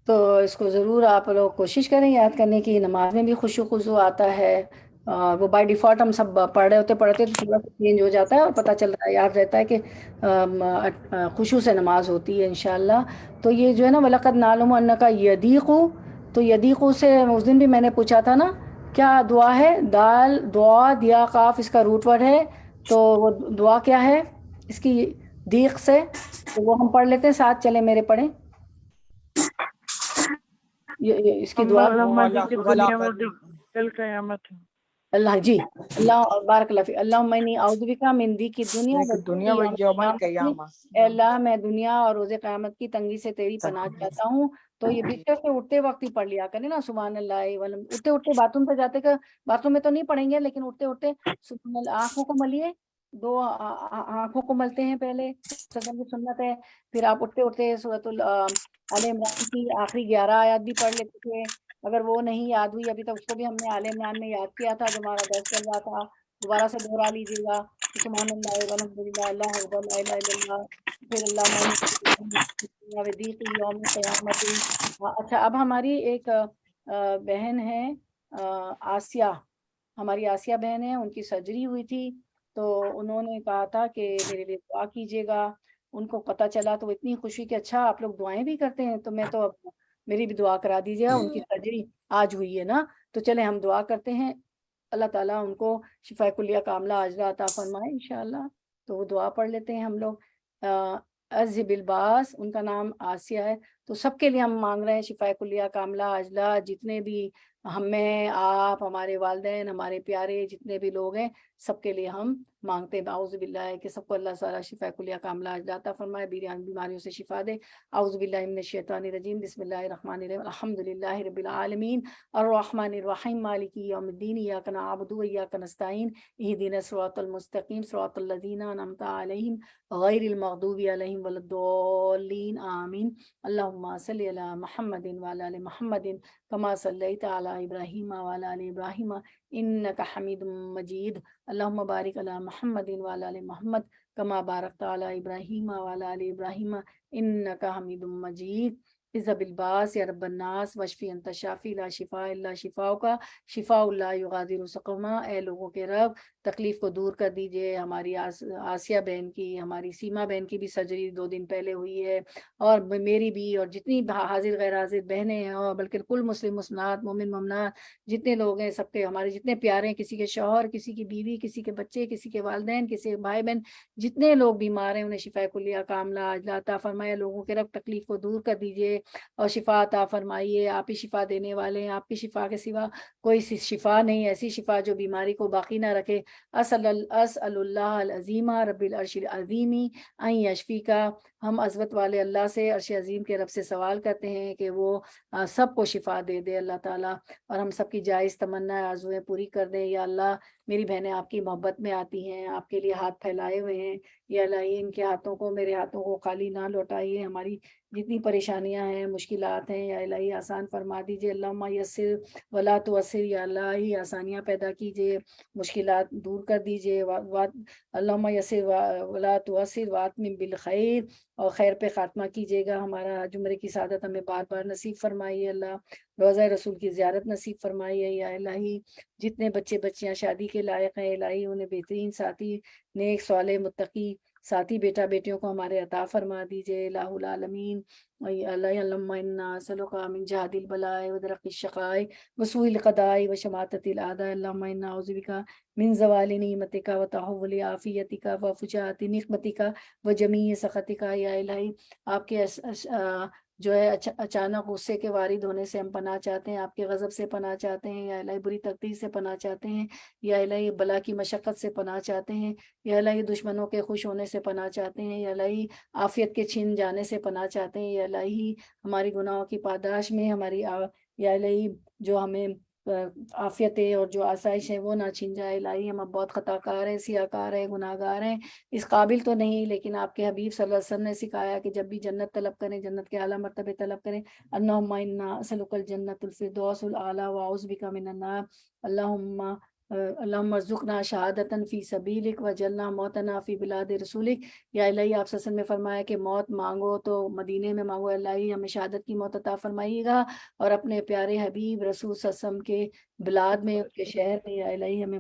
تو اس کو ضرور آپ لوگ کوشش کریں یاد کرنے کی. نماز میں بھی خشوع خضوع آتا ہے، وہ بائی ڈیفالٹ ہم سب پڑھ رہے پڑھتے تو تھوڑا سا چینج ہو جاتا ہے اور پتہ چل رہا ہے، یاد رہتا ہے کہ خشوع سے نماز ہوتی ہے انشاءاللہ. تو یہ جو ہے نا وَلَقَدْ نَعْلَمُ أَنَّكَ يَضِيقُ، تو یدیقو سے اس دن بھی میں نے پوچھا تھا نا کیا دعا ہے، دال دعا دیا قاف اس کا روٹ ورڈ ہے. تو وہ دعا کیا ہے اس کی دیق سے، تو وہ ہم پڑھ لیتے ہیں ساتھ. چلیں میرے پڑھیں اس کی دعا. اللہم ذکر دنیا و ذکر قیامت. اللہ جی اللہ بارک اللہ فی اللہم انی اعوذ بکا من ضیق الدنیا ایک دنیا و یوم القیامہ. اے اللہ میں دنیا اور روز قیامت کی تنگی سے تیری پناہ چاہتا ہوں. تو یہ بستر سے اٹھتے وقت ہی پڑھ لیا کریں نا سبحان اللہ اٹھتے اٹھتے باتھ روم پہ جاتے کہ باتھ روم میں تو نہیں پڑھیں گے لیکن اٹھتے اٹھتے سبحان اللہ آنکھوں کو ملیے, دو آنکھوں کو ملتے ہیں پہلے سجن کی سنت ہے. پھر آپ اٹھتے اٹھتے سورۃ آل عمران کی آخری 11 آیات بھی پڑھ لیتے تھے. اگر وہ نہیں یاد ہوئی ابھی تک اس کو بھی ہم نے آل عمران میں یاد کیا تھا جو ہمارا درس چل رہا تھا, دوبارہ سے دہرا لیجیے گا. سبحان اللہ والحمد للہ اللہ اکبر لا الہ الا اللہ. پھر اللہ ودیق یوم قیامت. اچھا اب ہماری ایک بہن ہے آسیہ, ہماری آسیہ بہن ہے, ان کی سرجری ہوئی تھی تو انہوں نے کہا تھا کہ میرے لیے دعا کیجیے گا. ان کو پتہ چلا تو اتنی خوشی کہ اچھا آپ لوگ دعائیں بھی کرتے ہیں, تو میں تو اب میری بھی دعا کرا دیجیے. ان کی سرجری آج ہوئی ہے نا, تو چلے ہم دعا کرتے ہیں اللہ تعالیٰ ان کو شفا کلیہ کاملہ عاجلہ عطا فرمائے انشاءاللہ. تو وہ دعا پڑھ لیتے ہیں ہم لوگ. اذهب الباس, ان کا نام آسیہ ہے, تو سب کے لیے ہم مانگ رہے ہیں شفا کلیہ کاملہ عاجلہ. جتنے بھی ہمیں آپ ہمارے والدین ہمارے پیارے جتنے بھی لوگ ہیں سب کے لیے ہم مانگتے ہیں اعوذ باللہ کہ سب کو اللہ تعالیٰ شفا کلیہ کاملہ عاجلہ عطا فرمائے, بیماریوں سے شفا دے. اعوذ باللہ من الشیطان الرجیم, بسم اللہ الرحمن الرحیم, الحمد للہ رب العالمین الرحمن الرحیم مالک یوم الدین ایاک نعبد و ایاک نستعین اہدنا الصراط المستقیم صراط الذین انعمت علیہم غیر المغضوب علیہم ولا الضالین آمین. اللہم صلی علی محمد وعلی آل محمد کما صلیت علی ابراہیم وعلی آل ابراہیم انک حمید مجید. اللہم بارک علی محمد وعلی آل محمد کما بارکت علی ابراہیم وعلی آل ابراہیم انک حمید مجید. اذهب الباس یا رب الناس واشفی انت شافی لا شفاء الا شفاؤک شفاء لا یغادر سقما. اے لوگوں کے رب تکلیف کو دور کر دیجئے. ہماری آسیہ بہن کی, ہماری سیما بہن کی بھی سرجری 2 دن پہلے ہوئی ہے, اور میری بھی, اور جتنی حاضر غیر حاضر بہنیں ہیں, اور بلکہ کل مسلم مسلمات مومن مومنات جتنے لوگ ہیں سب کے, ہمارے جتنے پیارے ہیں, کسی کے شوہر, کسی کی بیوی, کسی کے بچے, کسی کے والدین, کسی کے بھائی بہن, جتنے لوگ بیمار ہیں انہیں شفا کلیہ کاملہ عاجلہ عطا فرمائے. لوگوں کے رب تکلیف کو دور کر دیجئے اور شفا عطا فرمائیے. آپ ہی شفا دینے والے ہیں, آپ کی شفا کے سوا کوئی شفا نہیں, ایسی شفا جو بیماری کو باقی نہ رکھے. اسأل اللہ العظیم رب العرش العظیم ان یشفیکا. ہم عظمت والے اللہ سے, عرش عظیم کے رب سے سوال کرتے ہیں کہ وہ سب کو شفا دے دے اللہ تعالیٰ, اور ہم سب کی جائز تمنا آرزویں پوری کر دے. یا اللہ میری بہنیں آپ کی محبت میں آتی ہیں, آپ کے لیے ہاتھ پھیلائے ہوئے ہیں. یا اللہ ان کے ہاتھوں کو, میرے ہاتھوں کو خالی نہ لوٹائیے. ہماری جتنی پریشانیاں ہیں, مشکلات ہیں, یا الہی آسان فرما دیجئے. اللہم یسر ولا تعسر, یا اللہ ہی آسانیاں پیدا کیجئے, مشکلات دور کر دیجئے. اللہم یسر ولا تعسر واتمم بالخیر, اور خیر پہ خاتمہ کیجئے گا. ہمارا جمعے کی سعادت ہمیں بار بار نصیب فرمائیے. اللہ روضہ رسول کی زیارت نصیب فرمائیے. یا الہی جتنے بچے بچیاں شادی کے لائق ہیں الہی انہیں بہترین ساتھی, نیک صالح متقی ساتھی بیٹا بیٹیوں کو ہمارے عطا فرما دیجئے. الہ العالمین. اللہم انا نسألک من جہد البلاء ودرک الشقاء وسوء القضاء وشماتۃ الاعداء. اللہم انا نعوذ بک من زوال نعمتک وتحول عافیتک وفجاءۃ نقمتک وجمیع سخطک. یا الہی آپ کے جو ہے اچانک غصے کے وارد ہونے سے ہم پناہ چاہتے ہیں, آپ کے غضب سے پناہ چاہتے ہیں. یا الہی بری تقدیر سے پناہ چاہتے ہیں. یا الہی بلا کی مشقت سے پناہ چاہتے ہیں. یا الہی دشمنوں کے خوش ہونے سے پناہ چاہتے ہیں. یا الہی عافیت کے چھن جانے سے پناہ چاہتے ہیں. یا الہی ہماری گناہوں کی پاداش میں ہماری یا الہی جو ہمیں عافیت اور جو آسائش ہے وہ نہ چھن جائے. الہی ہم اب بہت خطا کار ہیں, سیاہ کار ہیں, گناہ گار ہیں, اس قابل تو نہیں, لیکن آپ کے حبیب صلی اللہ علیہ وسلم نے سکھایا کہ جب بھی جنت طلب کریں, جنت کے اعلیٰ مرتبے طلب کریں. اللہم انا اسألک الجنت الفردوس الاعلی واعوذ بک من النار. اللہم ارزقنا شہادتا فی سبیلک وجعلنا موتنا فی بلاد رسولک. یا الہی آپ صلی اللہ علیہ وسلم نے فرمایا کہ موت مانگو تو مدینے میں مانگو. الہی ہمیں شہادت کی موت عطا فرمائیے گا, اور اپنے پیارے حبیب رسول صلی اللہ علیہ وسلم کے بلاد میں, ان کے شہر میں یا الہی ہمیں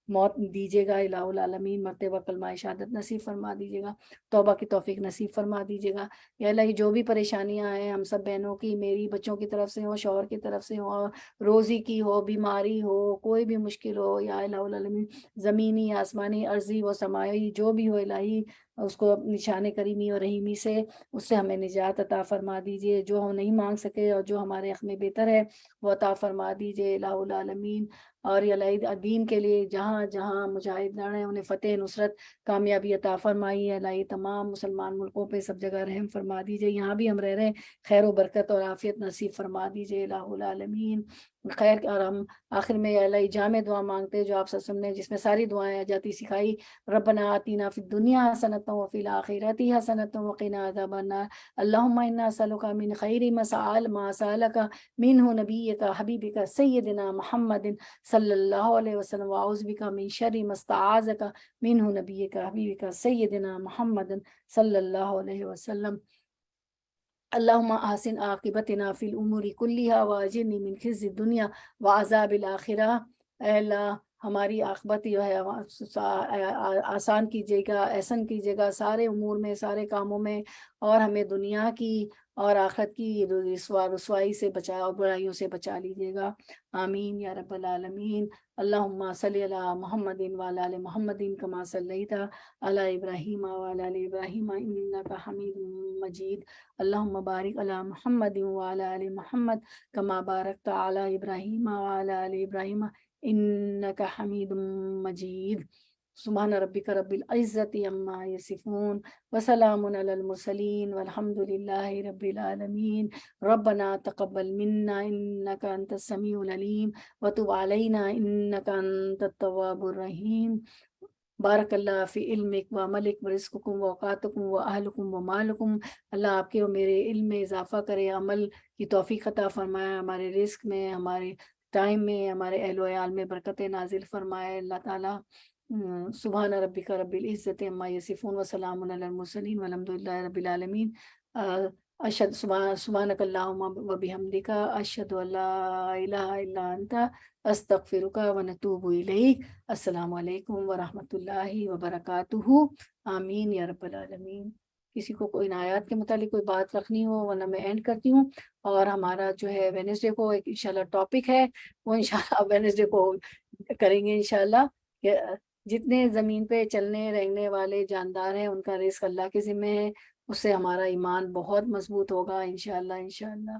موت دیجیے گا. الہ العالمین مرتے وقت کلمہ شہادت نصیب فرما دیجیے گا, توبہ کی توفیق نصیب فرما دیجیے گا. یا الہی جو بھی پریشانیاں ہیں ہم سب بہنوں کی, میری بچوں کی طرف سے ہو, شوہر کی طرف سے ہو, روزی کی ہو, بیماری ہو, کوئی بھی مشکل ہو, یا الہ العالمین زمینی آسمانی عرضی و سماعی جو بھی ہو, الہی اس کو نشان کریمی اور رحیمی سے اس سے ہمیں نجات عطا فرما دیجیے. جو ہم نہیں مانگ سکے اور جو ہمارے حق میں بہتر ہے وہ عطا فرما دیجیے. الہ العالمین اور یا اللہ دین کے لیے جہاں جہاں مجاہد لڑ رہے ہیں انہیں فتح نصرت کامیابی عطا فرمائی ہے اللہ، تمام مسلمان ملکوں پہ سب جگہ رحم فرما دیجئے، یہاں بھی ہم رہ رہے ہیں خیر و برکت اور عافیت نصیب فرما دیجئے الہ العالمین خیر۔ اور ہم آخر میں یا اللہ جامع دعا مانگتے ہیں جو آپ سب نے جس میں ساری دعائیں جاتی سکھائی، ربنا آتینا فی الدنیا حسنۃ وفی الآخرۃ حسنۃ وقنا عذاب النار، اللہم انا نسألک من خیر ما سألک منہ نبیک حبیبک سیدنا محمد صلی اللہ علیہ وسلم، واعوذ بک من شر ما استعاذک منہ نبیک حبیبک سیدنا محمد صلی اللہ علیہ وسلم، اللہم احسن عاقبتنا فی الامور کلیہا واجرنی من خزی الدنیا وعذاب الآخرہ۔ اے اللہ ہماری عاقبت جو ہے آسان کیجیے گا، احسن کیجیے گا سارے امور میں، سارے کاموں میں، اور ہمیں دنیا کی اور آخرت کی رسوائی سے بچا اور برائیوں سے بچا لیجیے گا، آمین یا رب العالمین۔ اللہم صلی علی محمد وعلی آل محمد کما صلیت علی ابراہیم وعلی آل ابراہیم انک حمید مجید، اللہم بارک علی محمد وعلی آل محمد کما بارکت علی ابراہیم وعلی آل ابراہیم انک حمید مجید، سبحان ربک رب العزت عما یصفون وسلام علی المرسلین والحمد للہ رب العالمین، ربنا تقبل منا انک انت السمیع العلیم وتب علینا انک انت التواب الرحیم، بارک اللہ فی علمک و عملک و رزقکم و اوقاتکم و اہلکم و مالکم، اللہ آپ کے اور میرے علم میں اضافہ کرے، عمل کی توفیق عطا فرمائے، ہمارے رزق میں، ہمارے ٹائم میں، ہمارے اہل و عیال میں برکت نازل فرمائے اللہ تعالیٰ۔ سبحان ربک رب العزت عما یصفون وسلام علی المرسلین والحمد للہ رب العالمین۔ اشہد سبحانک اللہم و بحمدک اشہد ان لا الہ الا انت استغفرک و نتوب الیک، السلام علیکم ورحمۃ اللہ وبرکاتہ، آمین یا رب العالمین۔ کسی کو کوئی آیات کے متعلق کوئی بات رکھنی ہو ورنہ میں اینڈ کرتی ہوں، اور ہمارا جو ہے وینسڈے کو ایک انشاءاللہ ٹاپک ہے، وہ انشاءاللہ وینسڈے کو کریں گے انشاءاللہ، کہ جتنے زمین پہ چلنے رہنے والے جاندار ہیں ان کا رزق اللہ کے ذمہ ہے، اس سے ہمارا ایمان بہت مضبوط ہوگا انشاءاللہ۔